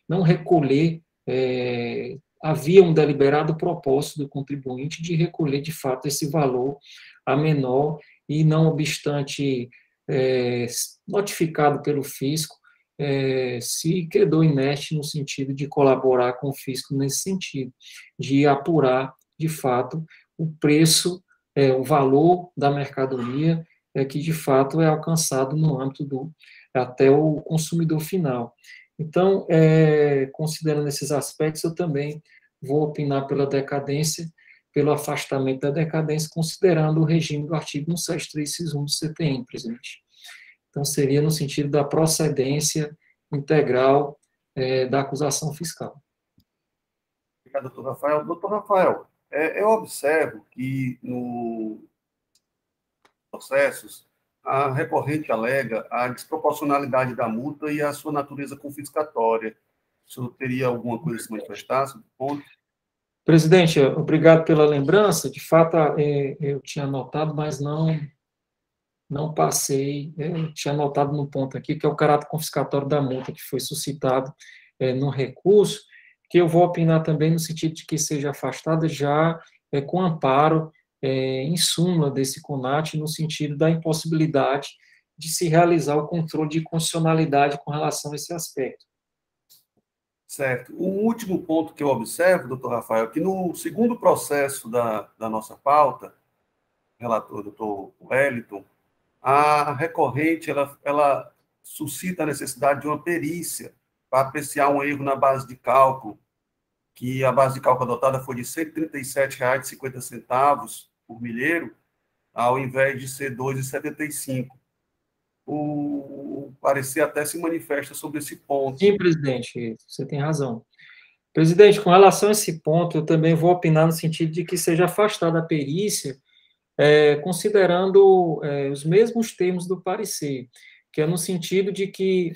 não recolher, havia um deliberado propósito do contribuinte de recolher, de fato, esse valor a menor e, não obstante notificado pelo fisco, se quedou inerte no sentido de colaborar com o fisco nesse sentido, de apurar, de fato, o preço, o valor da mercadoria que, de fato, é alcançado no âmbito até o consumidor final. Então, considerando esses aspectos, eu também vou opinar pela decadência, pelo afastamento da decadência, considerando o regime do artigo 173, inciso 1 do CTN, presidente. Então, seria no sentido da procedência integral da acusação fiscal. Obrigado, doutor Rafael. Doutor Rafael, eu observo que no processos, a recorrente alega a desproporcionalidade da multa e a sua natureza confiscatória. O senhor teria alguma coisa a se manifestar sobre o ponto? Presidente, obrigado pela lembrança. De fato, eu tinha anotado, mas não passei. Tinha anotado no ponto aqui, que é o caráter confiscatório da multa, que foi suscitado no recurso, que eu vou opinar também no sentido de que seja afastada já com amparo em súmula desse CONAT, no sentido da impossibilidade de se realizar o controle de constitucionalidade com relação a esse aspecto. Certo. O último ponto que eu observo, doutor Rafael, é que no segundo processo da nossa pauta, relator doutor Wellington, a recorrente ela suscita a necessidade de uma perícia para apreciar um erro na base de cálculo, que a base de cálculo adotada foi de R$ 137,50 por milheiro, ao invés de ser R$ 2,75. O parecer até se manifesta sobre esse ponto. Sim, presidente, você tem razão. Presidente, com relação a esse ponto, eu também vou opinar no sentido de que seja afastada a perícia, considerando os mesmos termos do parecer, que é no sentido de que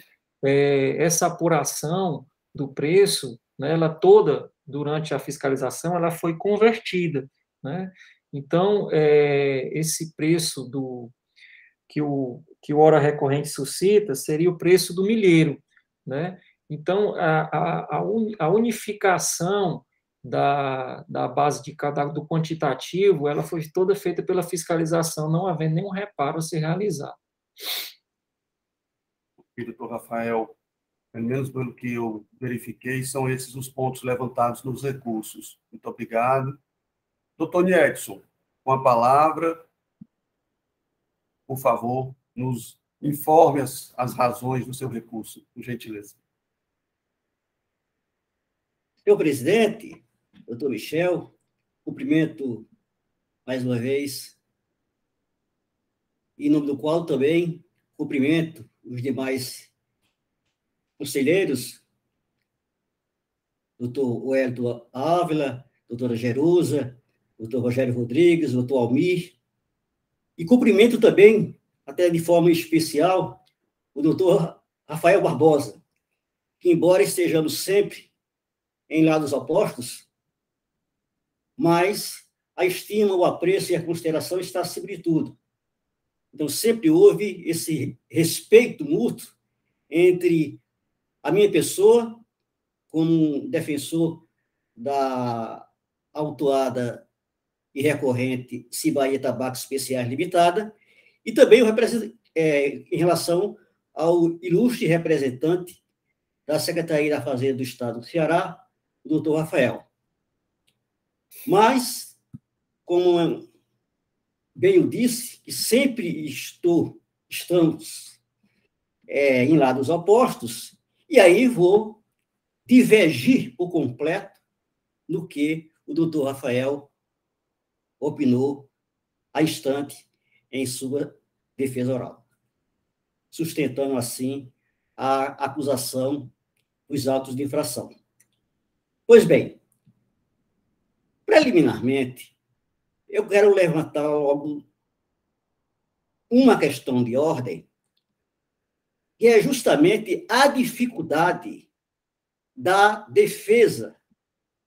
essa apuração do preço, né, ela toda, durante a fiscalização, ela foi convertida, né? Então, esse preço que o hora recorrente suscita seria o preço do milheiro, né? Então, a unificação da base do quantitativo, ela foi toda feita pela fiscalização, não havendo nenhum reparo a ser realizado. E, doutor Rafael, pelo menos pelo que eu verifiquei, são esses os pontos levantados nos recursos. Muito obrigado. Doutor Niedson, com a palavra, por favor, nos informe as razões do seu recurso, por gentileza. Senhor presidente, doutor Michel, cumprimento mais uma vez, em nome do qual também cumprimento os demais conselheiros, doutor Wellington Ávila, doutora Jerusa, doutor Rogério Rodrigues, doutor Almir, e cumprimento também, até de forma especial, o doutor Rafael Barbosa, que, embora estejamos sempre em lados opostos, mas a estima, o apreço e a consideração está acima de tudo. Então, sempre houve esse respeito mútuo entre a minha pessoa, como defensor da autuada e recorrente Cibaia Tabaco Especiais Limitada, e também em relação ao ilustre representante da Secretaria da Fazenda do Estado do Ceará, o doutor Rafael. Mas, como bem eu disse, que sempre estamos em lados opostos, e aí vou divergir por completo no que o doutor Rafael opinou há instante em sua defesa oral, sustentando, assim, a acusação dos autos de infração. Pois bem, preliminarmente, eu quero levantar logo uma questão de ordem, que é justamente a dificuldade da defesa.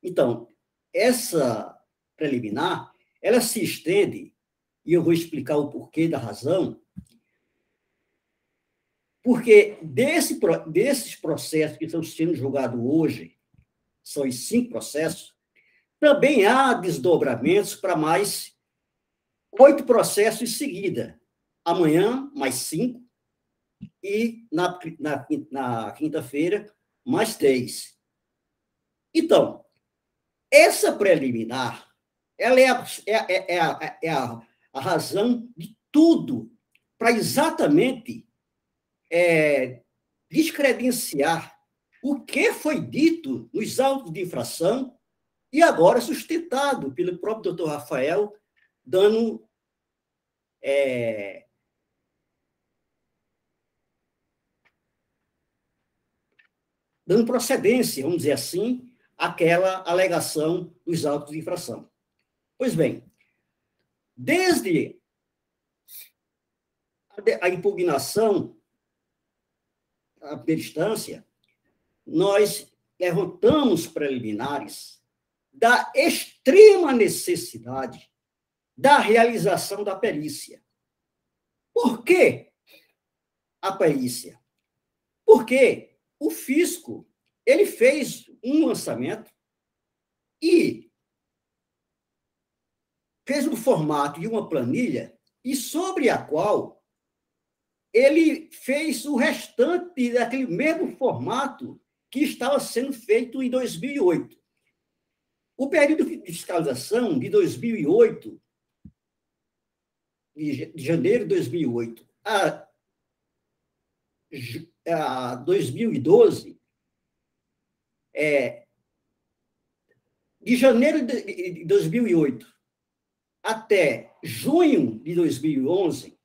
Então, essa preliminar, ela se estende, e eu vou explicar o porquê da razão, porque desses processos que estão sendo julgados hoje, são os 5 processos, também há desdobramentos para mais 8 processos em seguida. Amanhã, mais 5, e na quinta-feira, mais 3. Então, essa preliminar, ela é a razão de tudo para exatamente descredenciar o que foi dito nos autos de infração e agora sustentado pelo próprio doutor Rafael, dando procedência, vamos dizer assim, aquela alegação dos autos de infração. Pois bem, desde a impugnação, a primeira instância, nós levantamos preliminares da extrema necessidade da realização da perícia. Por que a perícia? Porque o fisco, ele fez um lançamento e fez um formato de uma planilha e sobre a qual ele fez o restante daquele mesmo formato que estava sendo feito em 2008. O período de fiscalização de 2008, de janeiro de 2008 a 2012, de janeiro de 2008 até junho de 2011,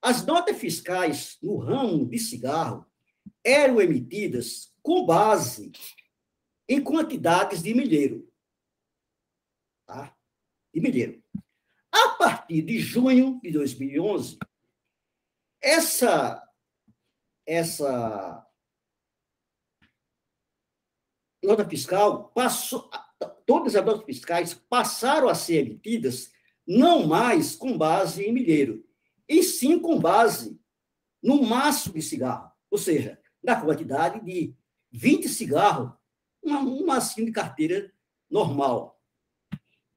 as notas fiscais no ramo de cigarro eram emitidas com base em quantidades de milheiro. Tá? De milheiro. A partir de junho de 2011, essa nota fiscal passou, todas as notas fiscais passaram a ser emitidas não mais com base em milheiro, e sim com base no maço de cigarro, ou seja, na quantidade de 20 cigarros, um macinho de carteira normal.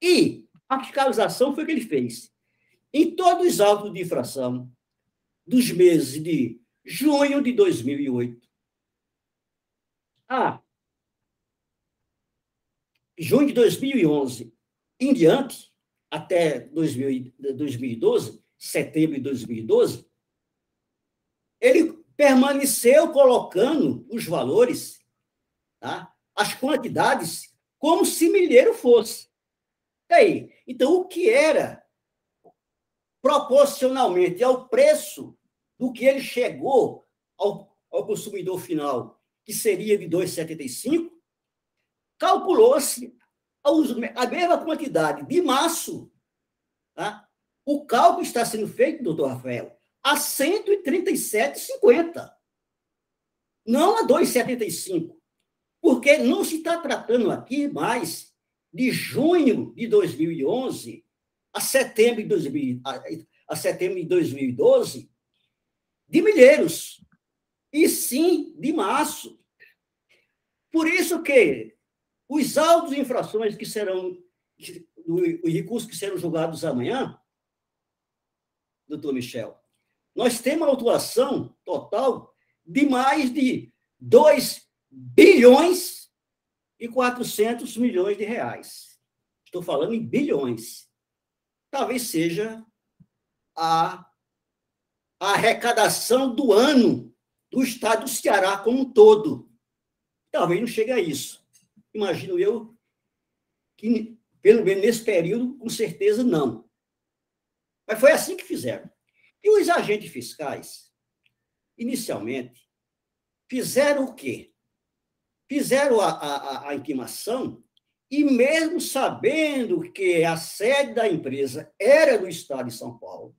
E a fiscalização foi o que ele fez. Em todos os autos de infração dos meses de junho de 2008 a junho de 2011 em diante, até 2012, setembro de 2012, ele permaneceu colocando os valores, tá? As quantidades, como se milheiro fosse. E aí, então, o que era proporcionalmente ao preço do que ele chegou ao consumidor final, que seria de R$ 2,75, calculou-se a mesma quantidade de maço. Tá? O cálculo está sendo feito, doutor Rafael, a R$ 137,50, não a R$ 2,75, porque não se está tratando aqui mais de junho de 2011 a setembro de 2012 de milheiros, e sim de maço. Por isso que os autos de infrações que serão, os recursos que serão julgados amanhã, doutor Michel, nós temos uma autuação total de mais de 2 bilhões e 400 milhões de reais. Estou falando em bilhões. Talvez seja a arrecadação do ano do estado do Ceará como um todo. Talvez não chegue a isso. Imagino eu que, pelo menos nesse período, com certeza não. Mas foi assim que fizeram. E os agentes fiscais, inicialmente, fizeram o quê? Fizeram a intimação e, mesmo sabendo que a sede da empresa era do estado de São Paulo,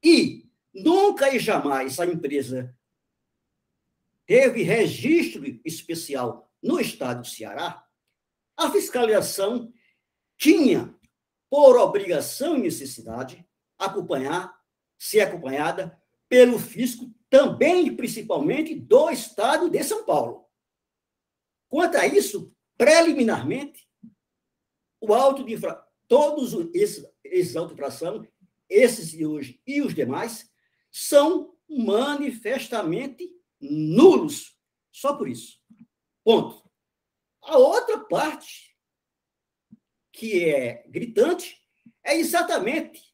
e nunca e jamais a empresa teve registro especial no estado do Ceará, a fiscalização tinha, por obrigação e necessidade, ser acompanhada pelo fisco também, e principalmente, do estado de São Paulo. Quanto a isso, preliminarmente, o auto de todos esses autos de infração, esses de hoje e os demais, são manifestamente nulos, só por isso. Ponto. A outra parte, que é gritante, é exatamente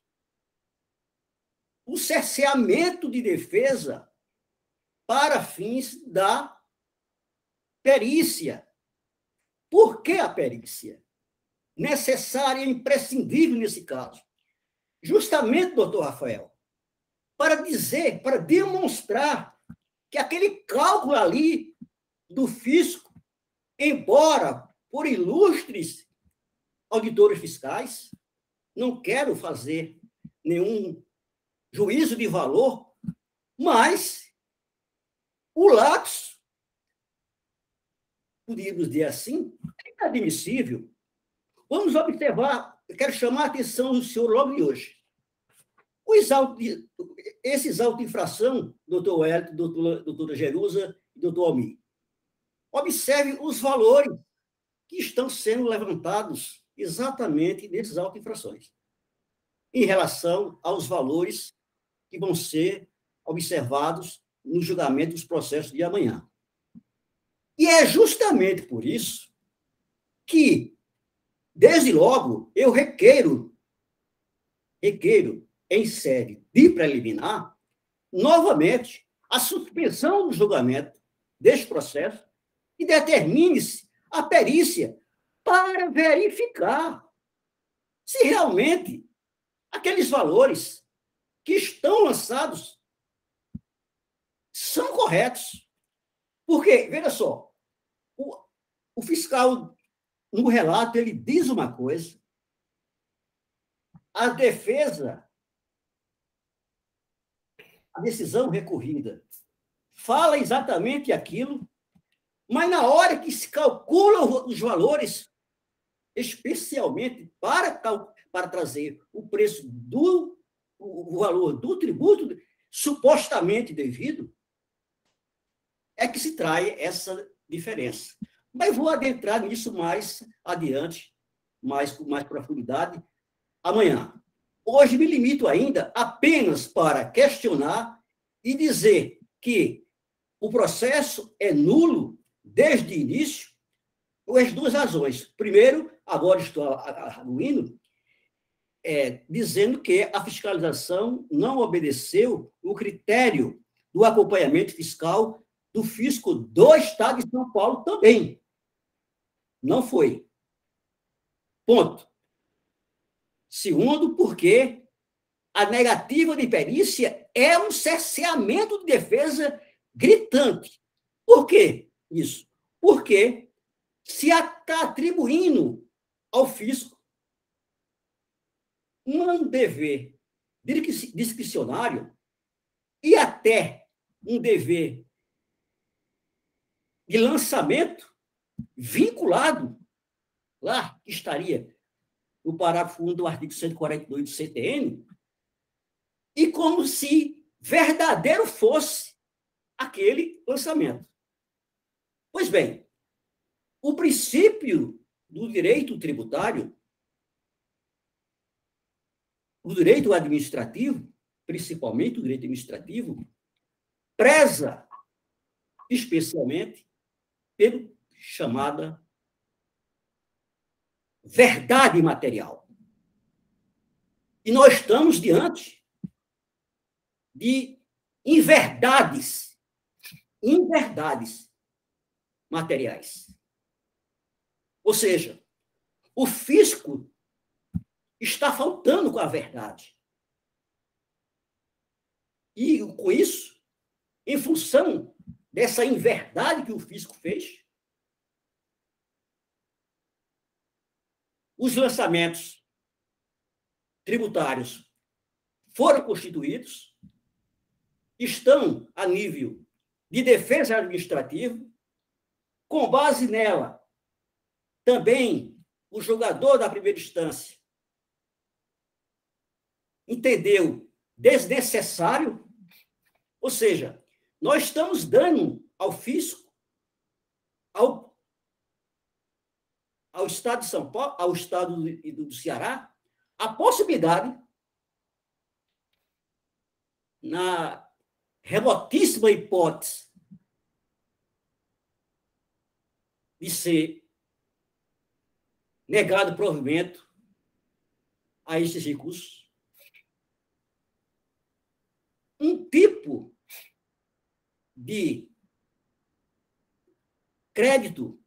o cerceamento de defesa para fins da perícia. Por que a perícia? Necessária e imprescindível nesse caso. Justamente, doutor Rafael, para demonstrar que aquele cálculo ali do fisco embora por ilustres auditores fiscais, não quero fazer nenhum juízo de valor, mas o lapso, podíamos dizer assim, é inadmissível. Vamos observar, eu quero chamar a atenção do senhor logo de hoje. Esses auto-infração, doutor Wellington, doutora Jerusa e doutor Almir, observe os valores que estão sendo levantados exatamente nesses auto-infrações, em relação aos valores que vão ser observados no julgamento dos processos de amanhã. E é justamente por isso que, desde logo, eu requeiro em sede de preliminar, novamente, a suspensão do julgamento deste processo e determine-se a perícia para verificar se realmente aqueles valores que estão lançados são corretos. Porque, veja só, o fiscal, no relato, ele diz uma coisa, a defesa, a decisão recorrida, fala exatamente aquilo, mas na hora que se calculam os valores, especialmente para trazer o preço o valor do tributo supostamente devido, é que se trai essa diferença. Mas vou adentrar nisso mais adiante, com mais profundidade, amanhã. Hoje me limito ainda apenas para questionar e dizer que o processo é nulo desde o início, por as duas razões. Primeiro, agora estou arguindo, dizendo que a fiscalização não obedeceu o critério do acompanhamento fiscal do fisco do Estado de São Paulo também. Não foi. Ponto. Segundo, porque a negativa de perícia é um cerceamento de defesa gritante. Por quê isso? Porque se está atribuindo ao fisco um dever discricionário e até um dever de lançamento vinculado, lá que estaria no parágrafo 1 do artigo 142 do CTN, e como se verdadeiro fosse aquele lançamento. Pois bem, o princípio do direito tributário, o direito administrativo, principalmente o direito administrativo, preza especialmente pela chamada verdade material. E nós estamos diante de inverdades materiais. Ou seja, o fisco está faltando com a verdade. E, com isso, em função dessa inverdade que o fisco fez, os lançamentos tributários foram constituídos, estão a nível de defesa administrativa, com base nela, também o julgador da primeira instância entendeu desnecessário, ou seja, nós estamos dando ao fisco, ao Estado de São Paulo, ao Estado do Ceará, a possibilidade, na remotíssima hipótese de ser negado provimento a esses recursos, um tipo de crédito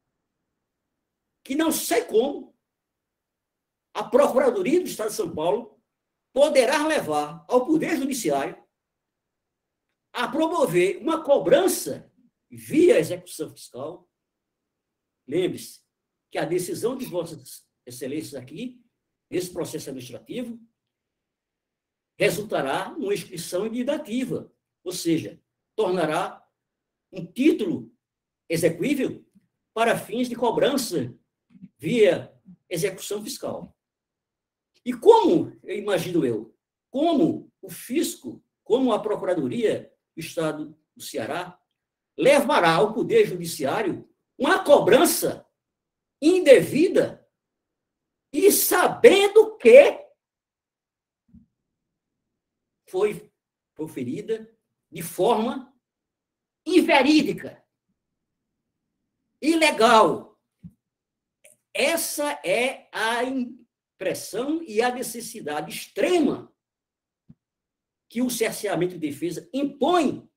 que não sei como a Procuradoria do Estado de São Paulo poderá levar ao Poder Judiciário a promover uma cobrança via execução fiscal lembre-se que a decisão de Vossas Excelências aqui, nesse processo administrativo, resultará numa inscrição imitativa, ou seja, tornará um título exequível para fins de cobrança via execução fiscal. E como, eu imagino como o fisco, como a Procuradoria do Estado do Ceará, levará ao Poder Judiciário uma cobrança indevida e sabendo que foi proferida de forma inverídica, ilegal. Essa é a impressão e a necessidade extrema que o cerceamento de defesa impõe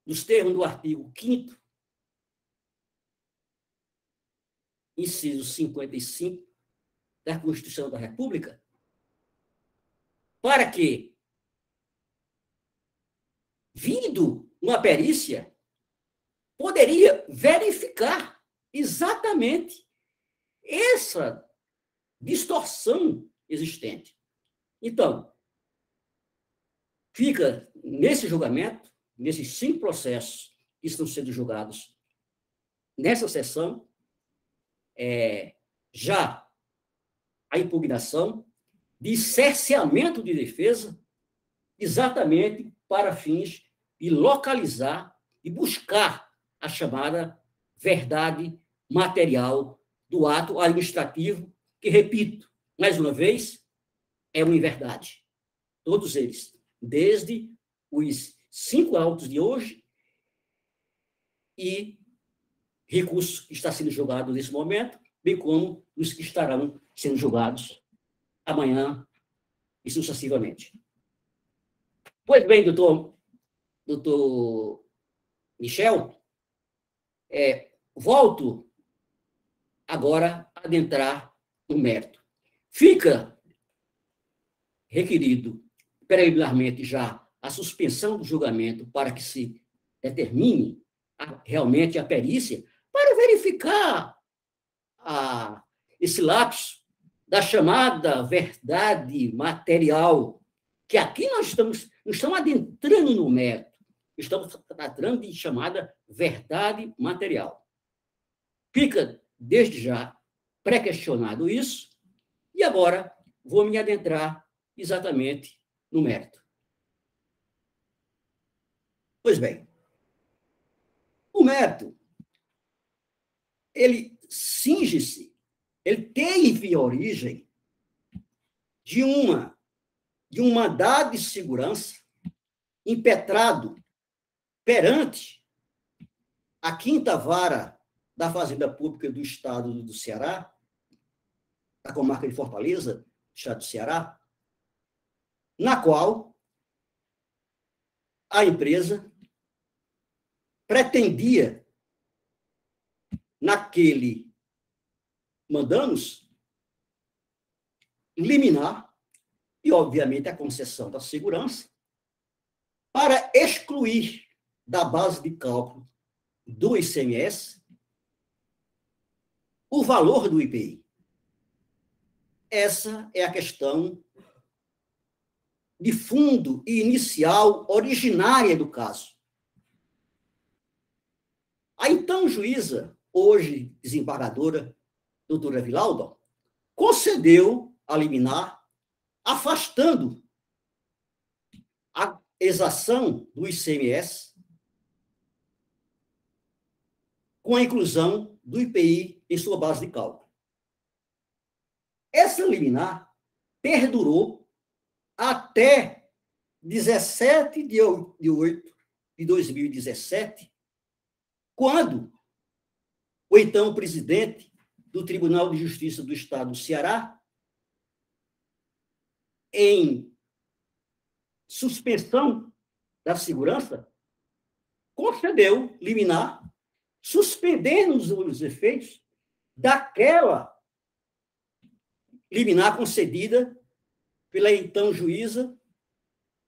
nos termos do artigo 5º, inciso 55 da Constituição da República, para que, vindo uma perícia, poderia verificar exatamente essa distorção existente. Então, fica nesse julgamento, nesses 5 processos que estão sendo julgados nessa sessão, já a impugnação de cerceamento de defesa, exatamente para fins de localizar e buscar a chamada verdade material do ato administrativo, que, repito, mais uma vez, é uma inverdade. Todos eles, desde os 5 autos de hoje e recurso que está sendo julgado nesse momento, bem como os que estarão sendo julgados amanhã e sucessivamente. Pois bem, doutor Michel, volto agora a adentrar no mérito. Fica requerido preliminarmente já a suspensão do julgamento para que se determine realmente a perícia, para verificar esse lapso da chamada verdade material, que aqui nós não estamos adentrando no mérito, estamos tratando de chamada verdade material. Fica, desde já, pré-questionado isso, e agora vou me adentrar exatamente no mérito. Pois bem, o mérito, ele cinge-se, ele teve origem de um mandado de segurança impetrado perante a 5ª Vara da Fazenda Pública do Estado do Ceará, da comarca de Fortaleza, do Estado do Ceará, na qual a empresa pretendia, naquele mandamus, liminar, e, obviamente, a concessão da segurança, para excluir da base de cálculo do ICMS o valor do IPI. Essa é a questão de fundo e inicial originária do caso. A então juíza, hoje desembargadora, doutora Vilauba, concedeu a liminar, afastando a exação do ICMS com a inclusão do IPI em sua base de cálculo. Essa liminar perdurou até 17 de 8 de 2017, quando o então presidente do Tribunal de Justiça do Estado do Ceará, em suspensão da segurança, concedeu liminar, suspendendo os efeitos daquela liminar concedida pela então juíza,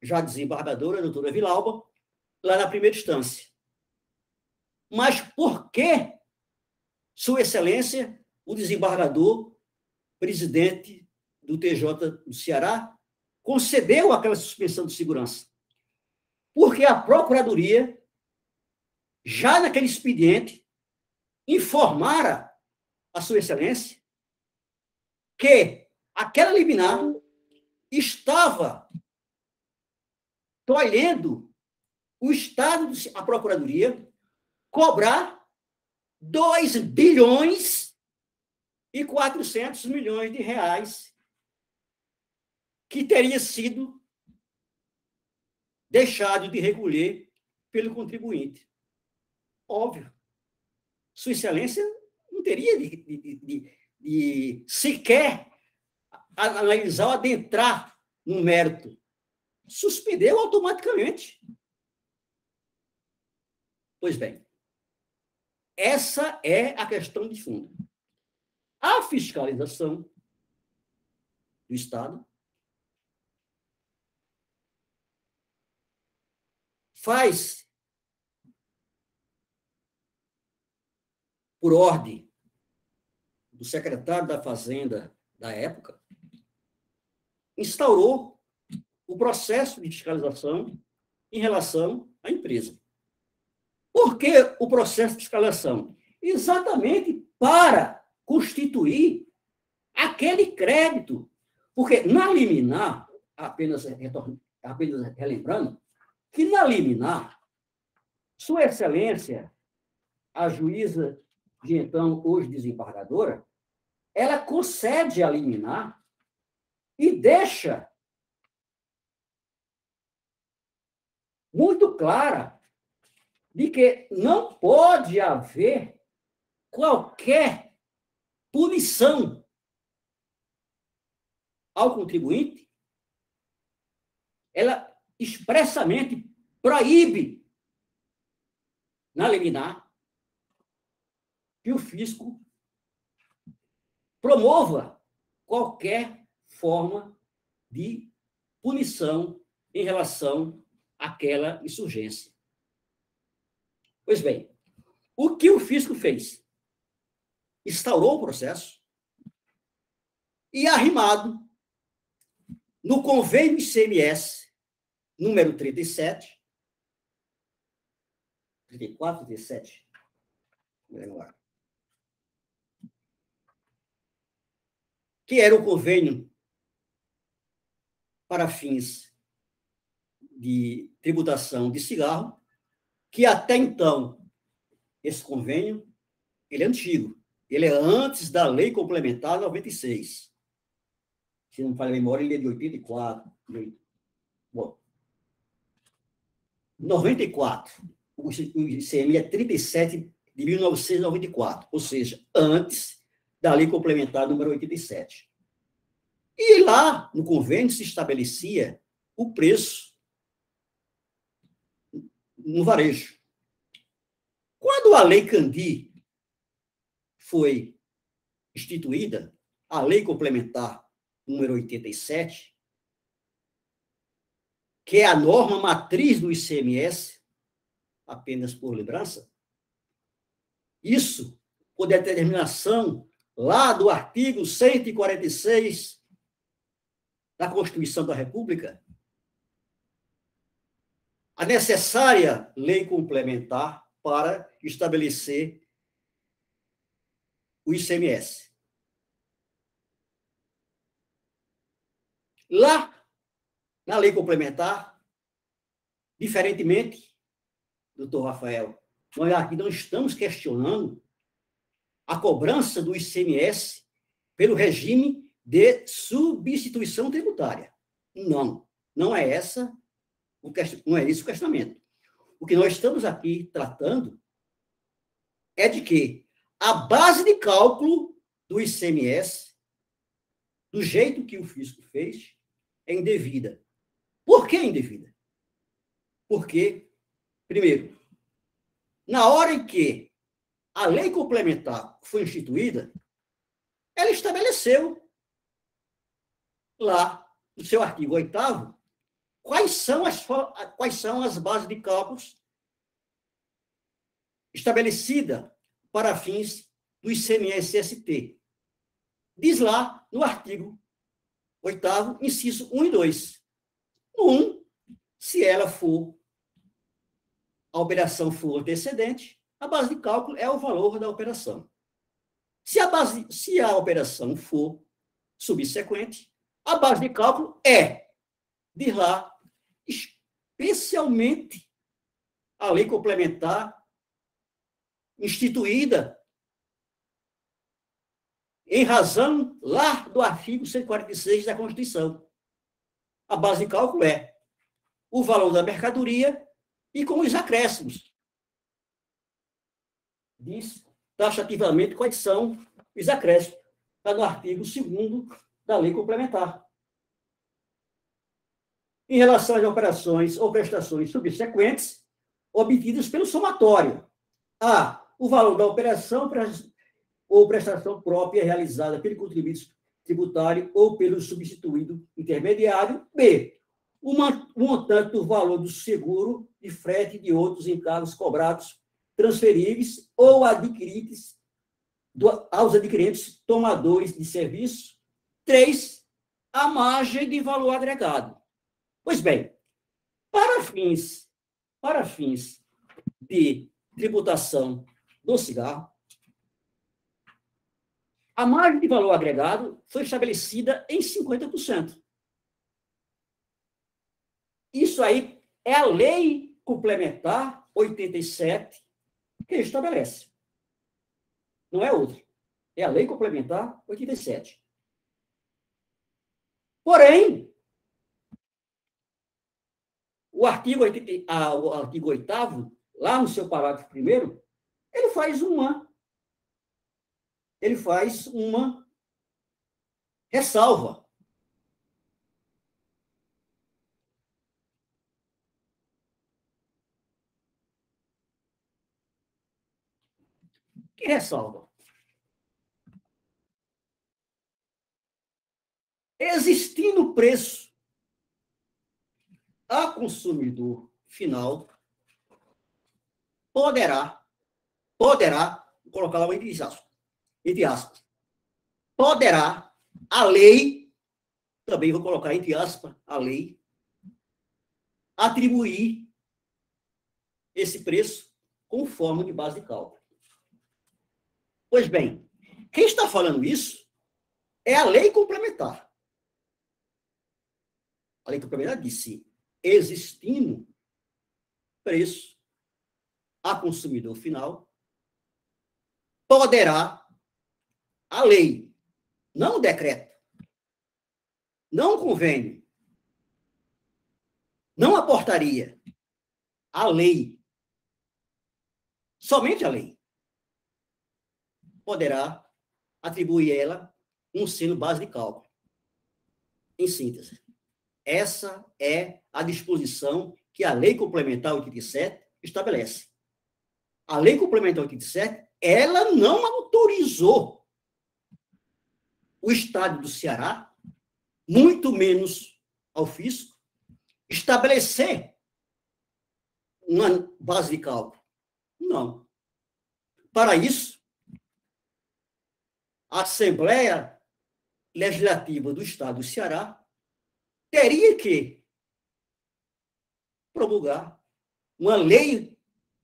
já desembargadora, doutora Vilauba, lá na primeira instância. Mas por que Sua Excelência, o desembargador, presidente do TJ do Ceará, concedeu aquela suspensão de segurança? Porque a Procuradoria, já naquele expediente, informara a Sua Excelência que aquela liminar estava tolhendo o Estado, a Procuradoria, cobrar 2 bilhões e 400 milhões de reais que teria sido deixado de recolher pelo contribuinte. Óbvio. Sua Excelência não teria de sequer analisar ou adentrar no mérito. Suspendeu automaticamente. Pois bem, essa é a questão de fundo. A fiscalização do Estado faz, por ordem do secretário da Fazenda da época, instaurou o processo de fiscalização em relação à empresa. Por que o processo de fiscalização? Exatamente para constituir aquele crédito. Porque na liminar, apenas relembrando, que na liminar, Sua Excelência, a juíza de então, hoje desembargadora, ela concede a liminar e deixa muito clara de que não pode haver qualquer punição ao contribuinte. Ela expressamente proíbe, na liminar, que o fisco promova qualquer forma de punição em relação àquela insurgência. Pois bem, o que o fisco fez? Instaurou o processo e, arrimado no convênio ICMS número 37, 34, 37, que era o convênio para fins de tributação de cigarro, que até então, esse convênio, ele é antigo. Ele é antes da Lei Complementar 96. Se não me falha a memória, ele é de 84. Bom, 94. O ICM é 37 de 1994, ou seja, antes da Lei Complementar número 87. E lá, no convênio, se estabelecia o preço no varejo. Quando a Lei Candir foi instituída, a Lei Complementar número 87, que é a norma matriz do ICMS, apenas por lembrança, isso, por determinação lá do artigo 146 da Constituição da República, a necessária lei complementar para estabelecer o ICMS. Lá, na lei complementar, diferentemente, doutor Rafael, nós aqui não estamos questionando a cobrança do ICMS pelo regime de substituição tributária. Não, não é esse o questionamento. O que nós estamos aqui tratando é de que a base de cálculo do ICMS, do jeito que o fisco fez, é indevida. Por que indevida? Porque, primeiro, na hora em que a lei complementar foi instituída, ela estabeleceu lá, no seu artigo 8º, quais são as bases de cálculos estabelecida para fins do ICMS-ST. Diz lá no artigo 8º, inciso 1 e 2. No 1, se a operação for antecedente, a base de cálculo é o valor da operação. Se a operação for subsequente, a base de cálculo diz lá, especialmente a lei complementar instituída em razão lá do artigo 146 da Constituição. A base de cálculo é o valor da mercadoria e com os acréscimos. Diz taxativamente quais são os acréscimos. Está no artigo 2º da lei complementar. Em relação às operações ou prestações subsequentes, obtidas pelo somatório. O valor da operação ou prestação própria realizada pelo contribuinte tributário ou pelo substituído intermediário. B, o montante do valor do seguro de frete de outros encargos cobrados, transferíveis ou adquiridos aos adquirentes tomadores de serviço. 3, a margem de valor agregado. Pois bem, para fins de tributação do cigarro, a margem de valor agregado foi estabelecida em 50%. Isso aí é a lei complementar 87 que estabelece. Não é outra. É a lei complementar 87. Porém, o artigo 8º, lá no seu parágrafo 1º, ele faz uma ressalva. Que ressalva? Existindo preço a consumidor final, poderá, vou colocar lá entre aspas, poderá, a lei, também vou colocar entre aspas, a lei, atribuir esse preço com forma de base de cálculo. Pois bem, quem está falando isso é a lei complementar. A lei complementar disse, existindo preço a consumidor final, poderá a lei, não o decreto, não o convênio, não a portaria, a lei, somente a lei, poderá atribuir a ela um seno base de cálculo. Em síntese, essa é a disposição que a Lei Complementar 87 estabelece. A Lei Complementar 87, ela não autorizou o Estado do Ceará, muito menos ao fisco, estabelecer uma base de cálculo. Não. Para isso, a Assembleia Legislativa do Estado do Ceará teria que promulgar uma lei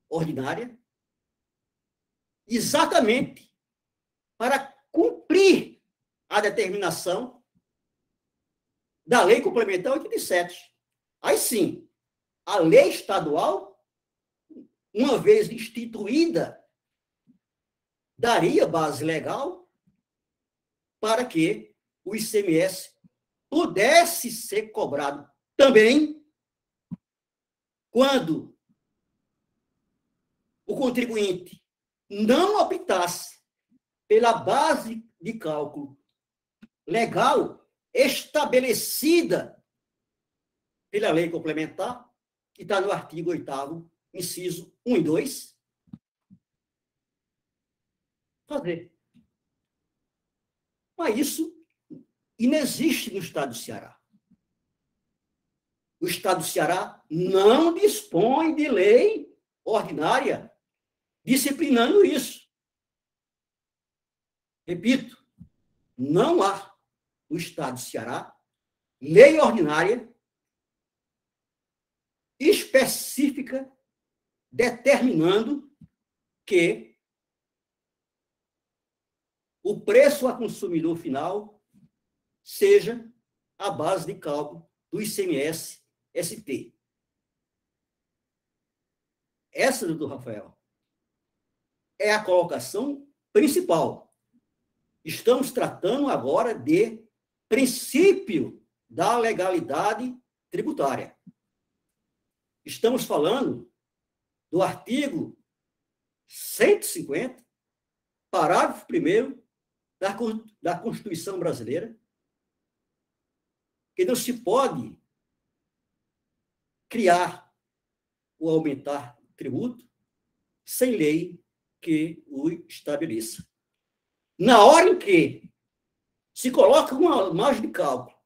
ordinária exatamente para cumprir a determinação da Lei Complementar 87. Aí sim, a lei estadual, uma vez instituída, daria base legal para que o ICMS pudesse ser cobrado também quando o contribuinte não optasse pela base de cálculo legal estabelecida pela lei complementar, que está no artigo 8º, inciso 1 e 2, fazer. Mas isso inexiste no Estado do Ceará. O Estado do Ceará não dispõe de lei ordinária disciplinando isso. Repito, não há no Estado de Ceará lei ordinária específica determinando que o preço a consumidor final seja a base de cálculo do ICMS-ST. Essa, doutor Rafael, é a colocação principal. Estamos tratando agora de princípio da legalidade tributária. Estamos falando do artigo 150, parágrafo 1º da Constituição Brasileira, que não se pode criar ou aumentar tributo sem lei que o estabeleça. Na hora em que se coloca uma margem de cálculo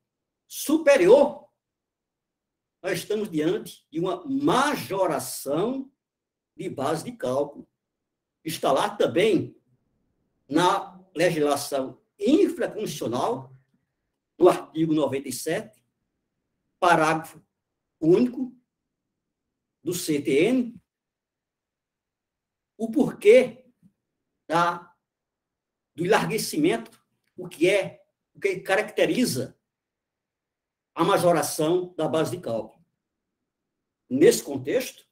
superior, nós estamos diante de uma majoração de base de cálculo. Está lá também na legislação infraconstitucional, no artigo 97, parágrafo único do CTN, o porquê do enlarguecimento, o que caracteriza a majoração da base de cálculo. Nesse contexto,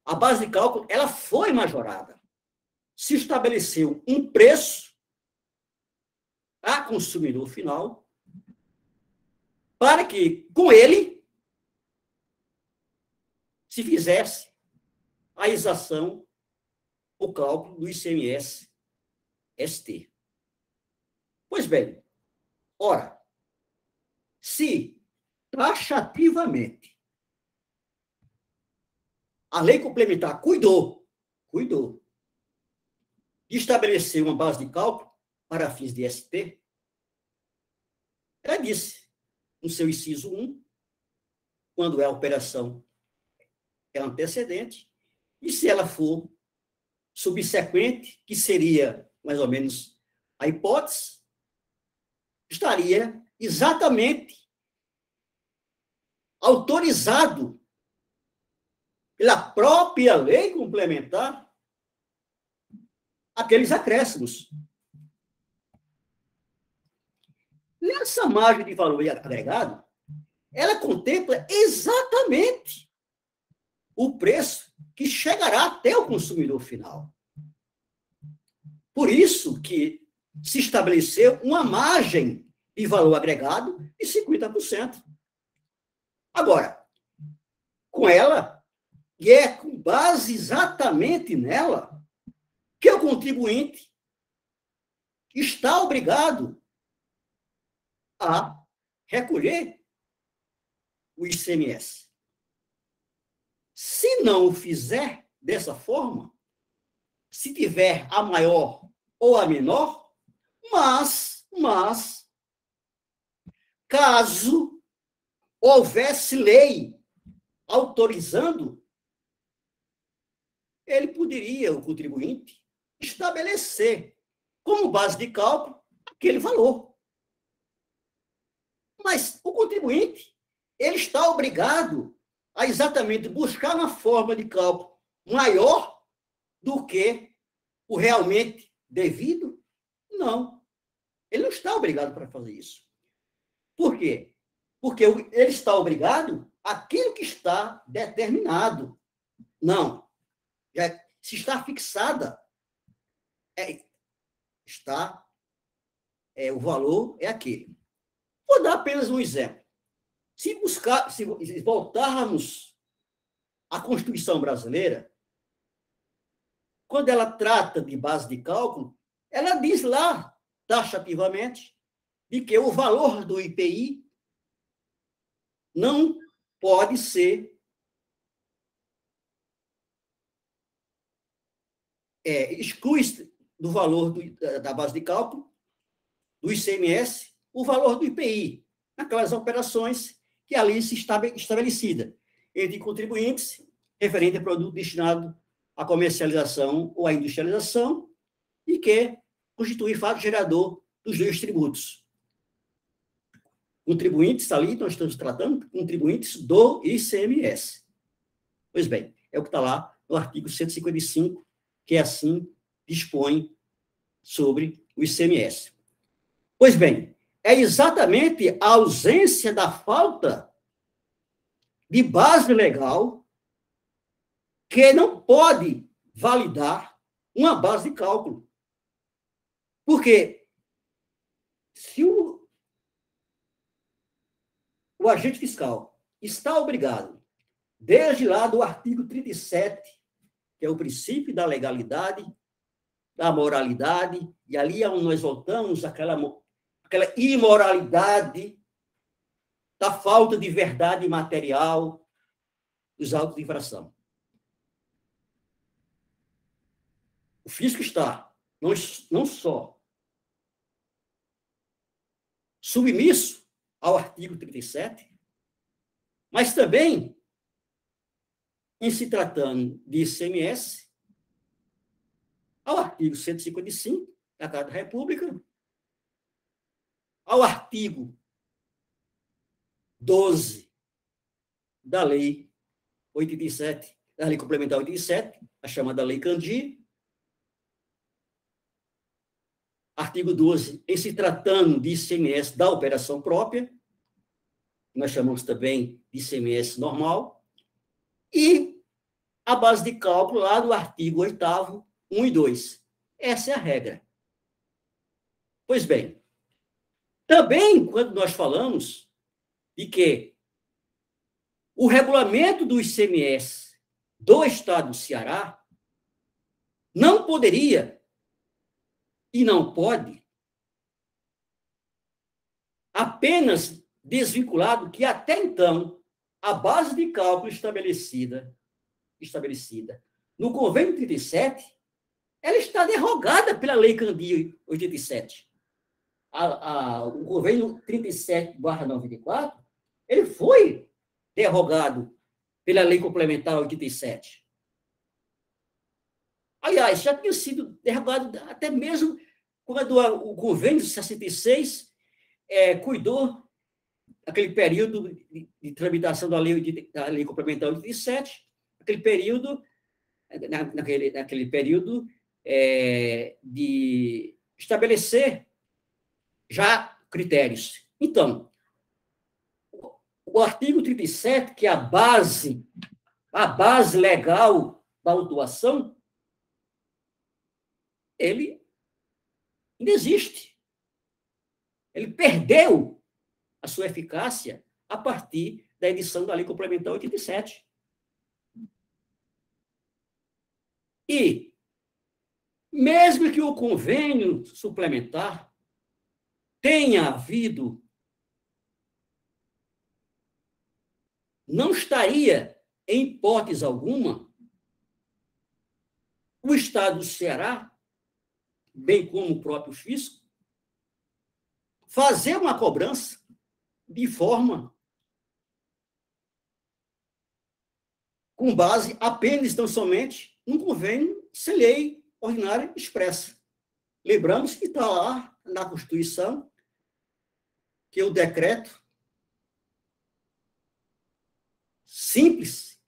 a base de cálculo ela foi majorada. Se estabeleceu um preço a consumidor final para que, com ele, se fizesse a exação, o cálculo do ICMS-ST. Pois bem, ora, se taxativamente a lei complementar cuidou de estabelecer uma base de cálculo para fins de ST, ela disse, no seu inciso 1, quando é a operação é antecedente, e se ela for subsequente, que seria mais ou menos a hipótese, estaria exatamente autorizado pela própria lei complementar aqueles acréscimos. Nessa margem de valor agregado, ela contempla exatamente o preço que chegará até o consumidor final. Por isso que se estabeleceu uma margem de valor agregado de 50%. Agora, com ela, e é com base exatamente nela, que o contribuinte está obrigado a recolher o ICMS. Se não o fizer dessa forma, se tiver a maior ou a menor, mas caso houvesse lei autorizando, ele poderia, o contribuinte, estabelecer como base de cálculo aquele valor. Mas o contribuinte, ele está obrigado a exatamente buscar uma forma de cálculo maior do que o realmente devido? Não. Ele não está obrigado para fazer isso. Por quê? Porque ele está obrigado àquilo que está determinado. Não. Se está fixada, o valor é aquele. Vou dar apenas um exemplo. Se voltarmos à Constituição brasileira, quando ela trata de base de cálculo, ela diz lá, taxativamente, de que o valor do IPI não pode ser exclui do valor da base de cálculo, do ICMS, o valor do IPI, naquelas operações que ali se estabelecida entre contribuintes referente a produto destinado a comercialização ou a industrialização, e que constitui fato gerador dos dois tributos. Contribuintes, ali, nós estamos tratando, contribuintes do ICMS. Pois bem, é o que está lá no artigo 155, que assim dispõe sobre o ICMS. Pois bem, é exatamente a ausência da falta de base legal que não pode validar uma base de cálculo. Porque se o agente fiscal está obrigado, desde lá do artigo 37, que é o princípio da legalidade, da moralidade, e ali é onde nós voltamos àquela imoralidade da falta de verdade material dos autos de infração. O fisco está não só submisso ao artigo 37, mas também, em se tratando de ICMS, ao artigo 155 da Carta da República, ao artigo 12 da Lei 87, da Lei Complementar 87, a chamada Lei Candir, artigo 12, em se tratando de ICMS da operação própria, nós chamamos também de ICMS normal, e a base de cálculo lá do artigo 8º, 1 e 2. Essa é a regra. Pois bem, também quando nós falamos de que o regulamento do ICMS do Estado do Ceará não poderia e não pode apenas desvinculado que até então a base de cálculo estabelecida no convênio 37, ela está derrogada pela Lei Candir 87. O convênio 37/94, ele foi derrogado pela Lei Complementar 87. Aliás, já tinha sido derrogado até mesmo quando o convênio 66 cuidou aquele período de tramitação da Lei Complementar 87, aquele período, naquele período de estabelecer já critérios. Então, o artigo 37, que é a base legal da autuação, ele ainda existe. Ele perdeu a sua eficácia a partir da edição da Lei Complementar 87. E, mesmo que o convênio suplementar tenha havido, não estaria, em hipótese alguma, o Estado do Ceará, bem como o próprio fisco, fazer uma cobrança de forma com base apenas tão somente num convênio sem lei ordinária expressa. Lembramos que está lá na Constituição que o decreto simples,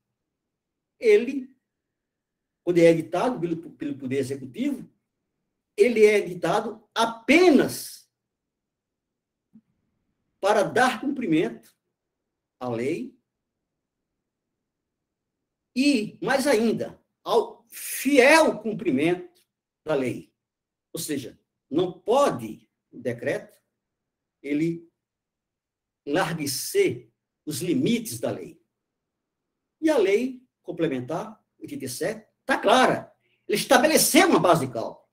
ele, quando é editado pelo Poder Executivo, ele é editado apenas para dar cumprimento à lei e, mais ainda, ao fiel cumprimento da lei. Ou seja, não pode o decreto ele larguecer os limites da lei. E a Lei Complementar 87 está clara. Ele estabeleceu uma base de cálculo.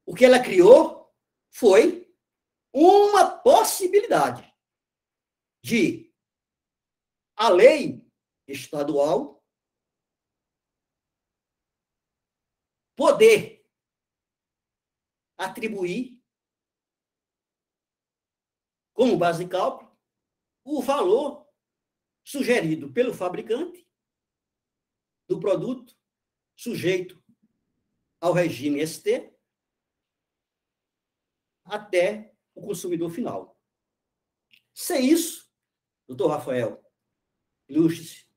O que ela criou foi uma possibilidade de a lei estadual poder atribuir como base de cálculo o valor sugerido pelo fabricante do produto sujeito ao regime ST até o consumidor final. Sem isso, doutor Rafael, ilustres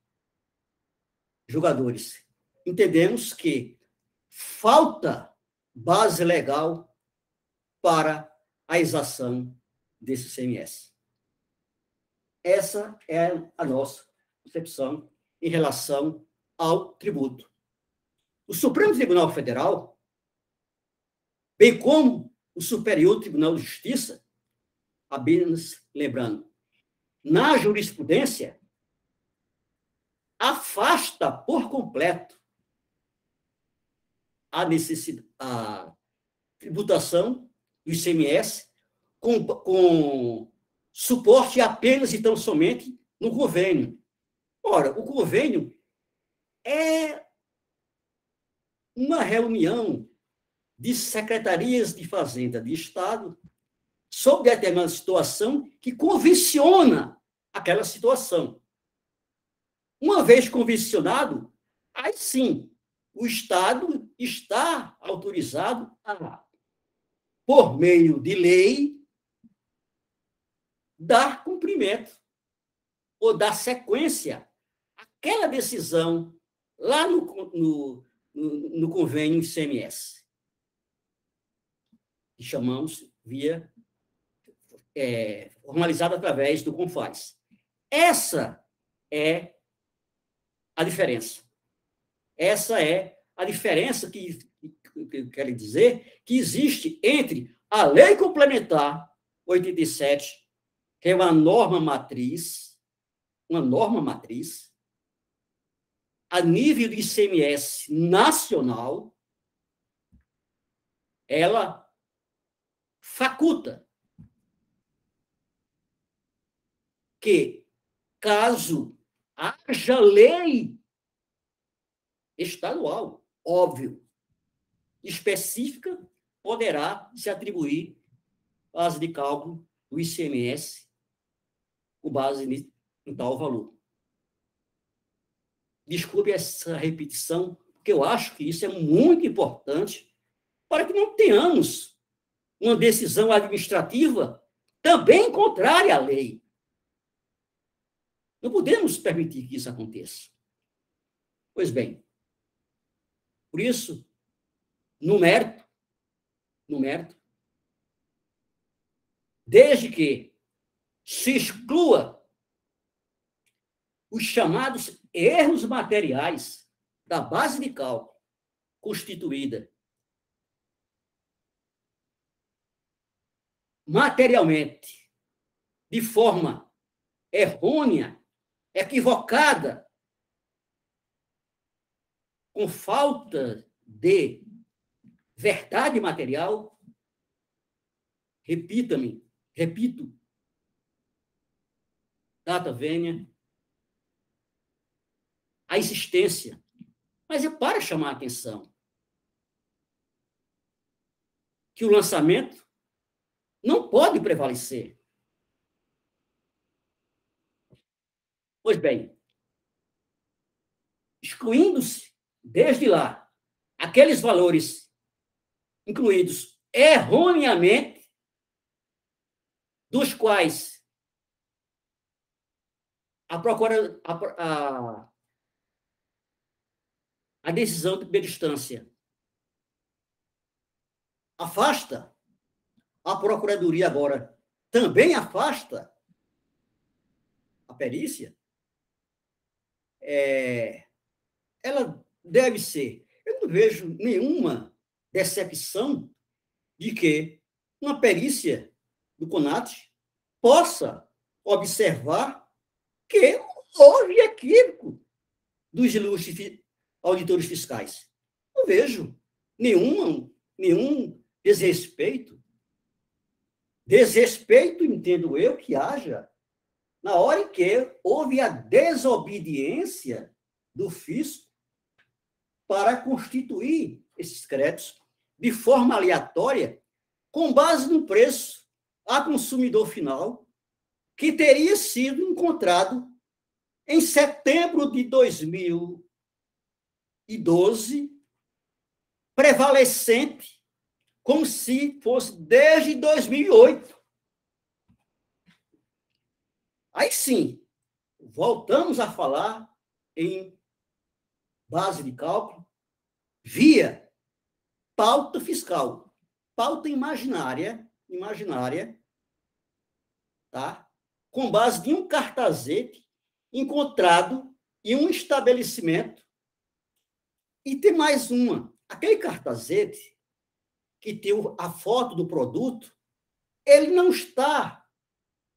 jogadores, entendemos que falta base legal para a exação desse CMS. Essa é a nossa concepção em relação ao tributo. O Supremo Tribunal Federal, bem como o Superior Tribunal de Justiça, apenas lembrando, na jurisprudência, afasta por completo a tributação do ICMS com suporte apenas e tão somente no convênio. Ora, o convênio é uma reunião de secretarias de Fazenda de Estado sobre determinada situação que convenciona aquela situação. Uma vez convencionado, aí sim, o Estado está autorizado a, por meio de lei, dar cumprimento ou dar sequência àquela decisão lá no convênio ICMS, que chamamos via formalizado através do CONFAS. Essa é a diferença. Essa é a diferença que eu quero dizer que existe entre a Lei Complementar 87, que é uma norma matriz, a nível do ICMS nacional, ela faculta que, caso haja lei estadual, óbvio, específica, poderá se atribuir base de cálculo do ICMS com base em tal valor. Desculpe essa repetição, porque eu acho que isso é muito importante para que não tenhamos uma decisão administrativa também contrária à lei. Não podemos permitir que isso aconteça. Pois bem, por isso, no mérito, desde que se exclua os chamados erros materiais da base de cálculo constituída materialmente, de forma errônea, equivocada, com falta de verdade material, repito, data vênia, a existência, mas é para chamar a atenção que o lançamento não pode prevalecer. Pois bem, excluindo-se, desde lá, aqueles valores incluídos erroneamente, dos quais a decisão de primeira instância afasta, a Procuradoria agora também afasta a perícia, ela deve ser. Eu não vejo nenhuma decepção de que uma perícia do CONAT possa observar que houve equívoco dos ilustres auditores fiscais. Não vejo nenhum desrespeito. Desrespeito, entendo eu, que haja na hora em que houve a desobediência do fisco para constituir esses créditos de forma aleatória, com base no preço a consumidor final, que teria sido encontrado em setembro de 2000, 2012, prevalecente, como se fosse desde 2008. Aí sim, voltamos a falar em base de cálculo via pauta fiscal, pauta imaginária, tá? Com base em um cartazete encontrado em um estabelecimento. E tem mais uma. Aquele cartazete que tem a foto do produto, ele não está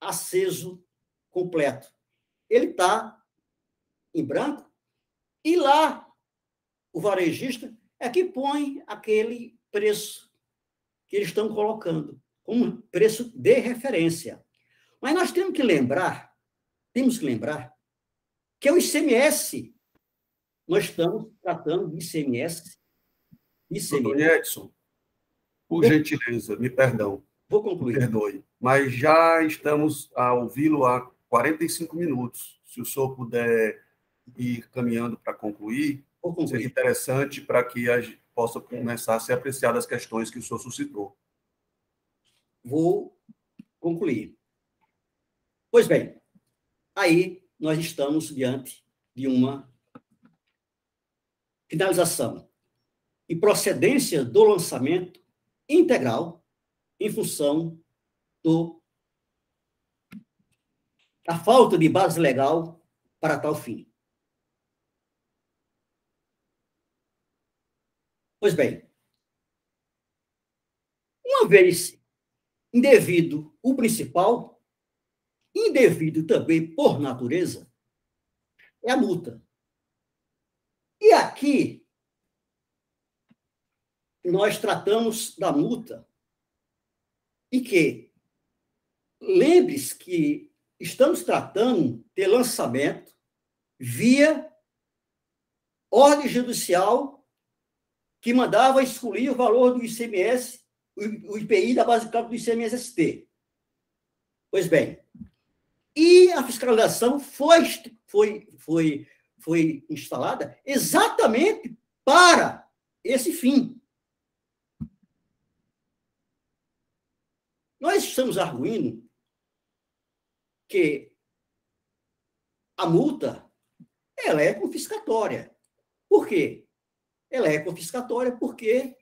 aceso completo. Ele está em branco e lá o varejista é que põe aquele preço que eles estão colocando como preço de referência. Mas nós temos que lembrar que o ICMS, nós estamos tratando de ICMS. Doutor Edson, por gentileza, me perdão. Vou concluir. Me perdoe, mas já estamos a ouvi-lo há 45 minutos. Se o senhor puder ir caminhando para concluir, seria interessante para que a gente possa começar a ser apreciadas as questões que o senhor suscitou. Vou concluir. Pois bem, aí nós estamos diante de uma finalização e procedência do lançamento integral em função da falta de base legal para tal fim. Pois bem, uma vez indevido o principal, indevido também por natureza, é a multa. E aqui nós tratamos da multa e que, lembre-se que estamos tratando de lançamento via ordem judicial que mandava excluir o valor do ICMS, o IPI da base de cálculo do ICMS-ST. Pois bem, e a fiscalização foi instalada exatamente para esse fim. Nós estamos arguindo que a multa ela é confiscatória. Por quê? Ela é confiscatória porque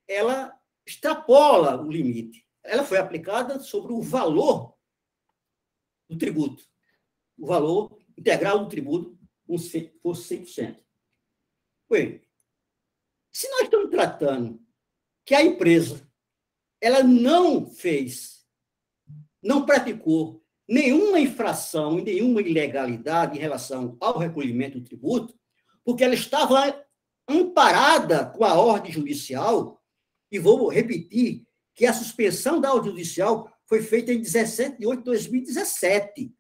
ela extrapola o limite. Ela foi aplicada sobre o valor do tributo, o valor integral do tributo fosse 100%. Bem, se nós estamos tratando que a empresa ela não praticou nenhuma infração e nenhuma ilegalidade em relação ao recolhimento do tributo, porque ela estava amparada com a ordem judicial, e vou repetir que a suspensão da ordem judicial foi feita em 17 de 8 de 2017.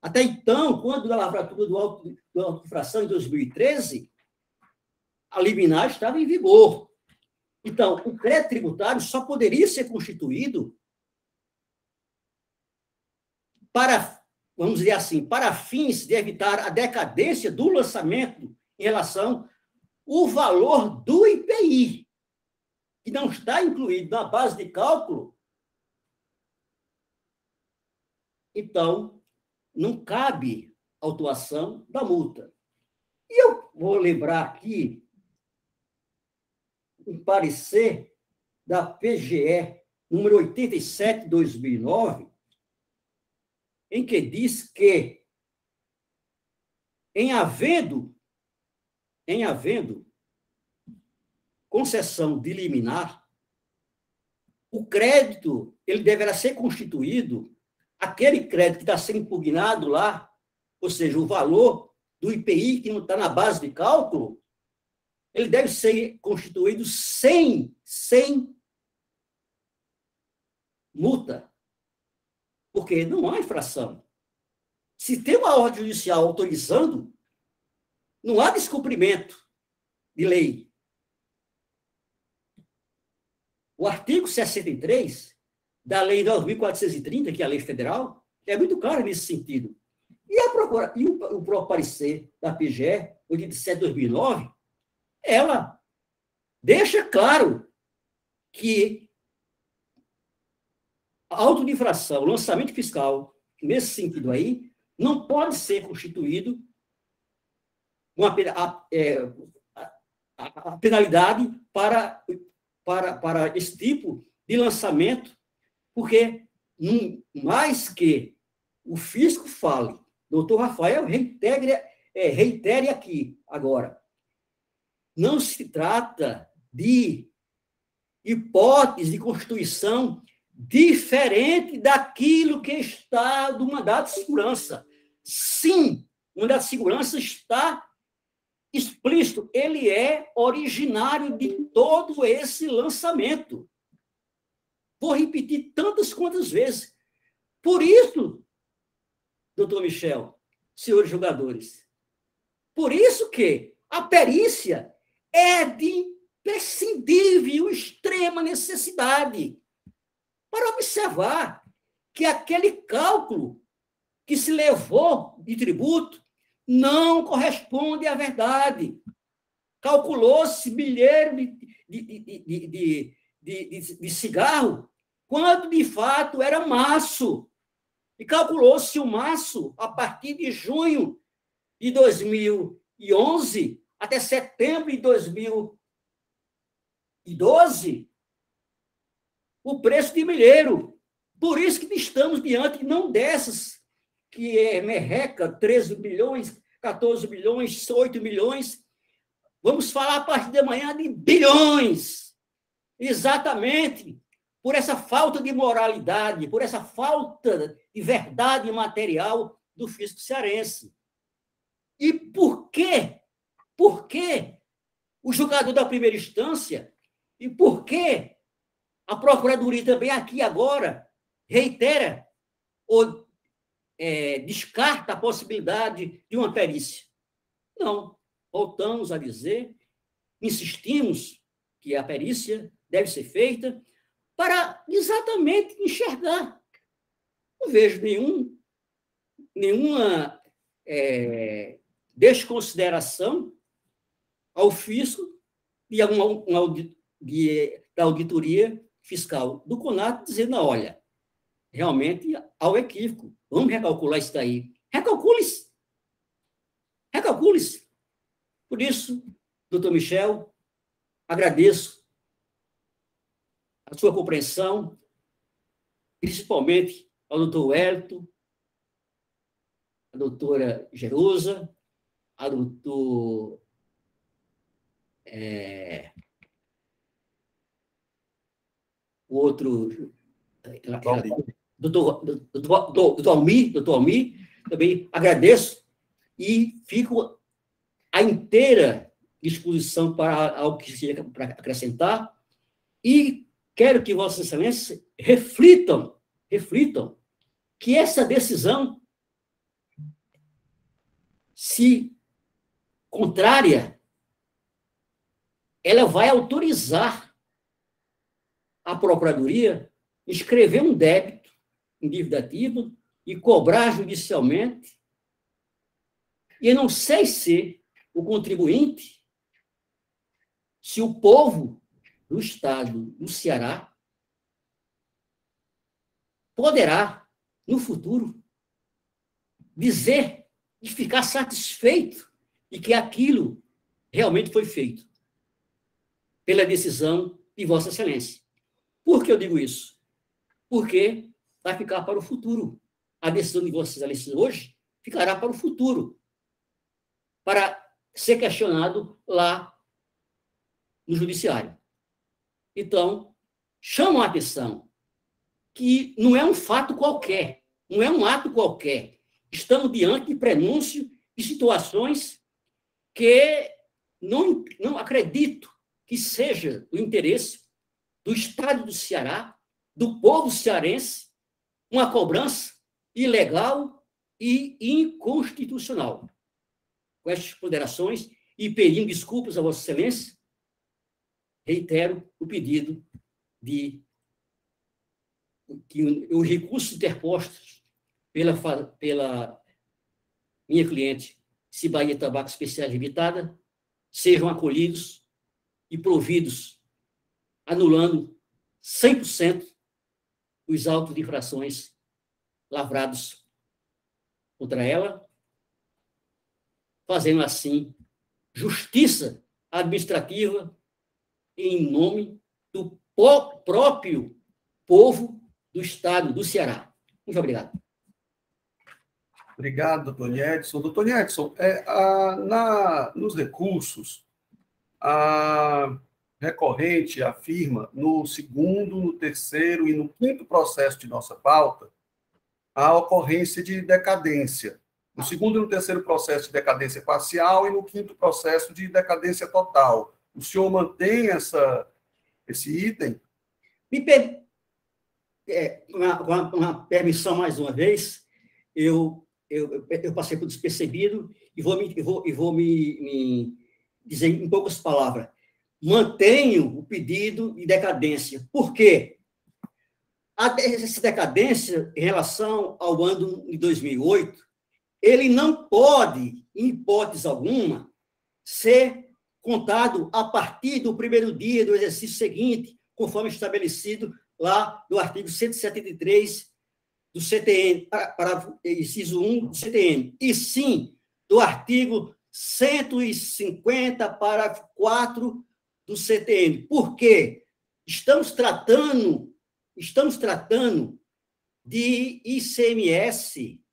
Até então, quando a lavratura do auto de infração em 2013, a liminar estava em vigor. Então, o crédito tributário só poderia ser constituído para, vamos dizer assim, para fins de evitar a decadência do lançamento em relação ao valor do IPI, que não está incluído na base de cálculo. Então, não cabe autuação da multa. E eu vou lembrar aqui um parecer da PGE, número 87, de 2009, em que diz que, em havendo concessão de liminar, o crédito ele deverá ser constituído, aquele crédito que está sendo impugnado lá, ou seja, o valor do IPI que não está na base de cálculo, ele deve ser constituído sem multa, porque não há infração. Se tem uma ordem judicial autorizando, não há descumprimento de lei. O artigo 63 da Lei 9.430, que é a lei federal, é muito claro nesse sentido. E o próprio parecer da PGE, 87 de 2009, ela deixa claro que a auto de infração, o lançamento fiscal, nesse sentido aí, não pode ser constituído a penalidade para esse tipo de lançamento, porque, mais que o fisco fale, doutor Rafael, reitere aqui agora, não se trata de hipótese de constituição diferente daquilo que está do mandado de segurança. Sim, o mandado de segurança está explícito, ele é originário de todo esse lançamento. Vou repetir tantas quantas vezes. Por isso, doutor Michel, senhores jogadores, por isso que a perícia é de imprescindível, extrema necessidade, para observar que aquele cálculo que se levou de tributo não corresponde à verdade. Calculou-se bilheiro de cigarro, quando de fato era maço. E calculou-se o maço a partir de junho de 2011 até setembro de 2012, o preço de milheiro. Por isso que estamos diante não dessas, que é merreca, 13 bilhões, 14 bilhões, 8 milhões. Vamos falar a partir de amanhã de bilhões. Exatamente por essa falta de moralidade, por essa falta de verdade material do fisco cearense. E por quê? Por que o julgador da primeira instância e por que a Procuradoria também aqui agora reitera ou descarta a possibilidade de uma perícia? Não. Voltamos a dizer, insistimos que a perícia deve ser feita para exatamente enxergar. Não vejo nenhuma desconsideração ao fisco da auditoria fiscal do CONAT, dizendo, olha, realmente há um equívoco, vamos recalcular isso daí. Recalcule-se. Recalcule-se. Por isso, doutor Michel, agradeço a sua compreensão, principalmente ao doutor Wellington, a doutora Jerusa, a doutor o outro, doutor Almir, também agradeço e fico à inteira disposição para algo que seja para acrescentar e quero que Vossa Excelência reflitam que essa decisão, se contrária, ela vai autorizar a Procuradoria escrever um débito, um dívida ativa, e cobrar judicialmente. E eu não sei se o contribuinte, se o povo do Estado do Ceará poderá, no futuro, dizer e ficar satisfeito de que aquilo realmente foi feito pela decisão de Vossa Excelência. Por que eu digo isso? Porque vai ficar para o futuro. A decisão de Vossa Excelência hoje ficará para o futuro, para ser questionado lá no Judiciário. Então, chamo a atenção que não é um fato qualquer, não é um ato qualquer. Estamos diante de prenúncio de situações que não acredito que seja do interesse do Estado do Ceará, do povo cearense, uma cobrança ilegal e inconstitucional. Com estas ponderações e pedindo desculpas a Vossa Excelência, reitero o pedido de que os recursos interpostos pela minha cliente Cibaia Tabaco Especial Limitada sejam acolhidos e providos, anulando 100% os autos de infrações lavrados contra ela, fazendo assim justiça administrativa em nome do próprio povo do estado do Ceará. Muito obrigado. Obrigado, doutor Niedson. Doutor Niedson, nos recursos, a recorrente afirma no segundo, no terceiro e no quinto processo de nossa pauta a ocorrência de decadência. No segundo e no terceiro processo de decadência parcial e no quinto processo de decadência total. O senhor mantém esse item? Uma permissão, mais uma vez, eu passei por despercebido e vou me dizer em poucas palavras. Mantenho o pedido de decadência. Por quê? Essa decadência, em relação ao ano de 2008, ele não pode, em hipótese alguma, ser contado a partir do primeiro dia do exercício seguinte, conforme estabelecido lá no artigo 173 do CTN, para inciso 1 do CTN, e sim do artigo 150, parágrafo 4 do CTN. Por quê? Estamos tratando de ICMS,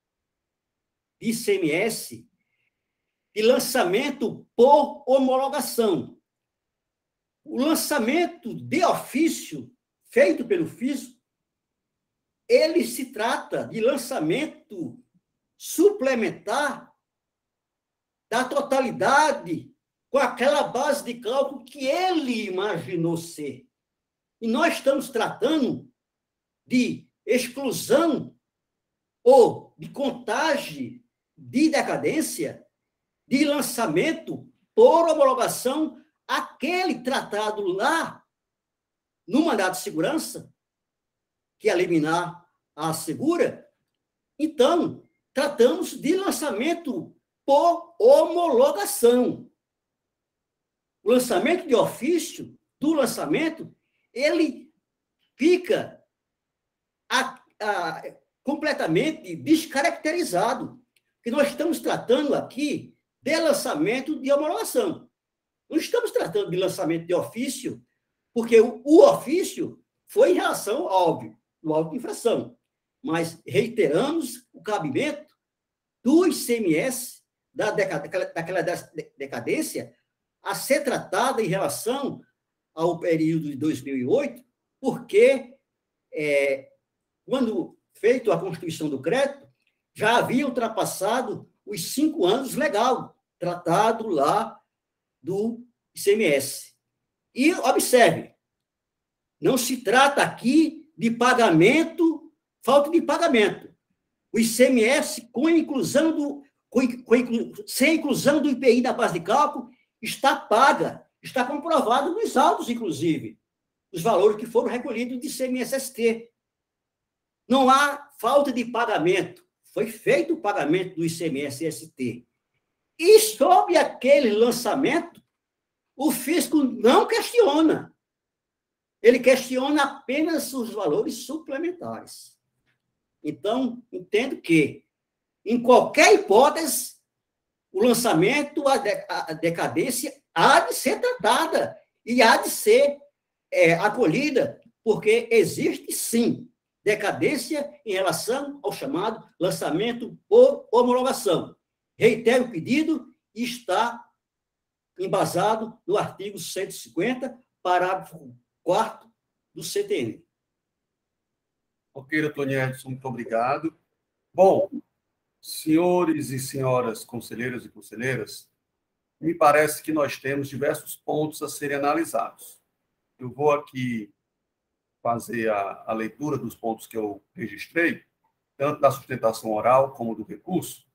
de lançamento por homologação. O lançamento de ofício feito pelo fisco, ele se trata de lançamento suplementar da totalidade com aquela base de cálculo que ele imaginou ser. E nós estamos tratando de exclusão ou de contagem de decadência de lançamento por homologação aquele tratado lá no mandato de segurança, que a liminar assegura. Então, tratamos de lançamento por homologação. O lançamento de ofício do lançamento, ele fica completamente descaracterizado, porque nós estamos tratando aqui de lançamento de homologação. Não estamos tratando de lançamento de ofício, porque o ofício foi em relação, óbvio, do auto de infração, mas reiteramos o cabimento do ICMS, daquela decadência, a ser tratada em relação ao período de 2008, porque quando feito a constituição do crédito, já havia ultrapassado os 5 anos legal, tratado lá do ICMS. E, observe, não se trata aqui de pagamento, falta de pagamento. O ICMS, sem inclusão do IPI na base de cálculo, está paga, está comprovado nos autos, inclusive, os valores que foram recolhidos de ICMS-ST. Não há falta de pagamento. Foi feito o pagamento do ICMS-ST. E sobre aquele lançamento, o fisco não questiona. Ele questiona apenas os valores suplementares. Então, entendo que, em qualquer hipótese, o lançamento, a decadência, há de ser tratada e há de ser acolhida, porque existe, sim, decadência em relação ao chamado lançamento por homologação. Reitero o pedido e está embasado no artigo 150, parágrafo 4º do CTN. Ok, doutor Niedson, muito obrigado. Bom, senhores e senhoras conselheiros e conselheiras, me parece que nós temos diversos pontos a serem analisados. Eu vou aqui fazer a leitura dos pontos que eu registrei, tanto da sustentação oral como do recurso,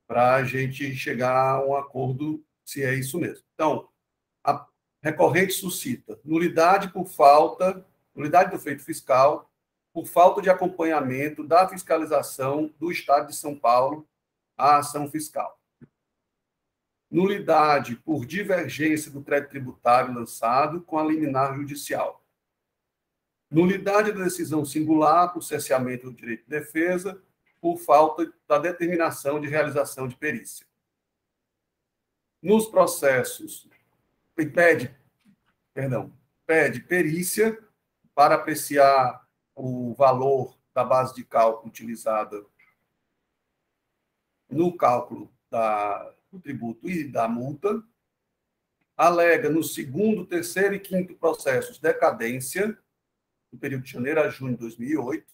para a gente chegar a um acordo se é isso mesmo. Então, a recorrente suscita nulidade do feito fiscal por falta de acompanhamento da fiscalização do Estado de São Paulo à ação fiscal. nulidade por divergência do crédito tributário lançado com a liminar judicial, nulidade da decisão singular por cerceamento do direito de defesa por falta da determinação de realização de perícia. Nos processos, pede perícia para apreciar o valor da base de cálculo utilizada no cálculo do tributo e da multa, alega no segundo, terceiro e quinto processos decadência, no período de janeiro a junho de 2008,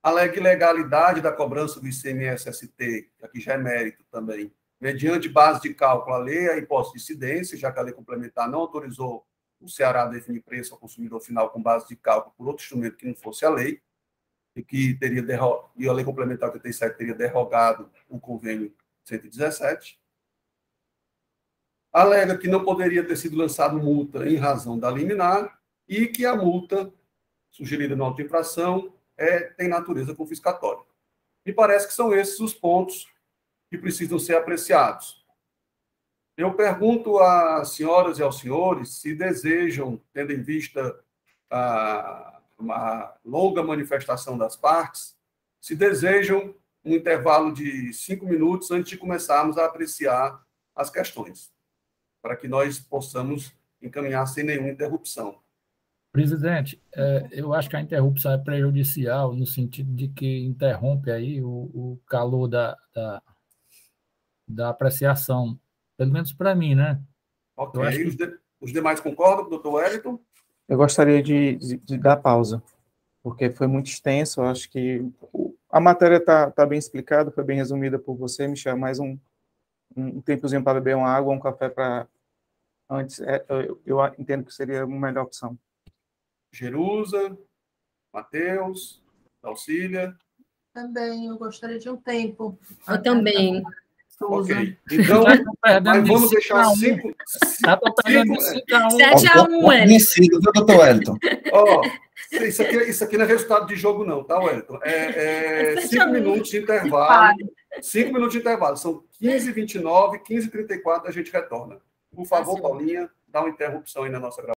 alega ilegalidade da cobrança do ICMS-ST, que aqui já é mérito também, mediante base de cálculo alheia à imposto de incidência, já que a lei complementar não autorizou o Ceará a definir preço ao consumidor final com base de cálculo por outro instrumento que não fosse a lei, e que e a lei complementar 87 teria derrogado o convênio 117. Alega que não poderia ter sido lançado multa em razão da liminar e que a multa sugerida na auto-infração tem natureza confiscatória. Me parece que são esses os pontos que precisam ser apreciados. Eu pergunto às senhoras e aos senhores se desejam, tendo em vista uma longa manifestação das partes, se desejam um intervalo de 5 minutos antes de começarmos a apreciar as questões, para que nós possamos encaminhar sem nenhuma interrupção. Presidente, eu acho que a interrupção é prejudicial no sentido de que interrompe aí o calor da apreciação, pelo menos para mim, né? Ok. Os demais concordam, doutor Wellington? Eu gostaria de dar pausa, porque foi muito extenso. Eu acho que a matéria está bem explicada, foi bem resumida por você, Michel. Mais um tempozinho para beber uma água, um café para antes. Eu entendo que seria uma melhor opção. Jerusa, Matheus, Dalcília. Também, eu gostaria de um tempo. Eu também. Ok. Então, vamos deixar 5 Já estou perdendo 5-1. 7-1, Wellington. Viu, doutor Wellington? Isso aqui não é resultado de jogo, não, tá, Wellington? 5 minutos de intervalo. 5 minutos de intervalo. São 15h29, 15h34, a gente retorna. Por favor, Paulinha, dá uma interrupção aí na nossa gravação.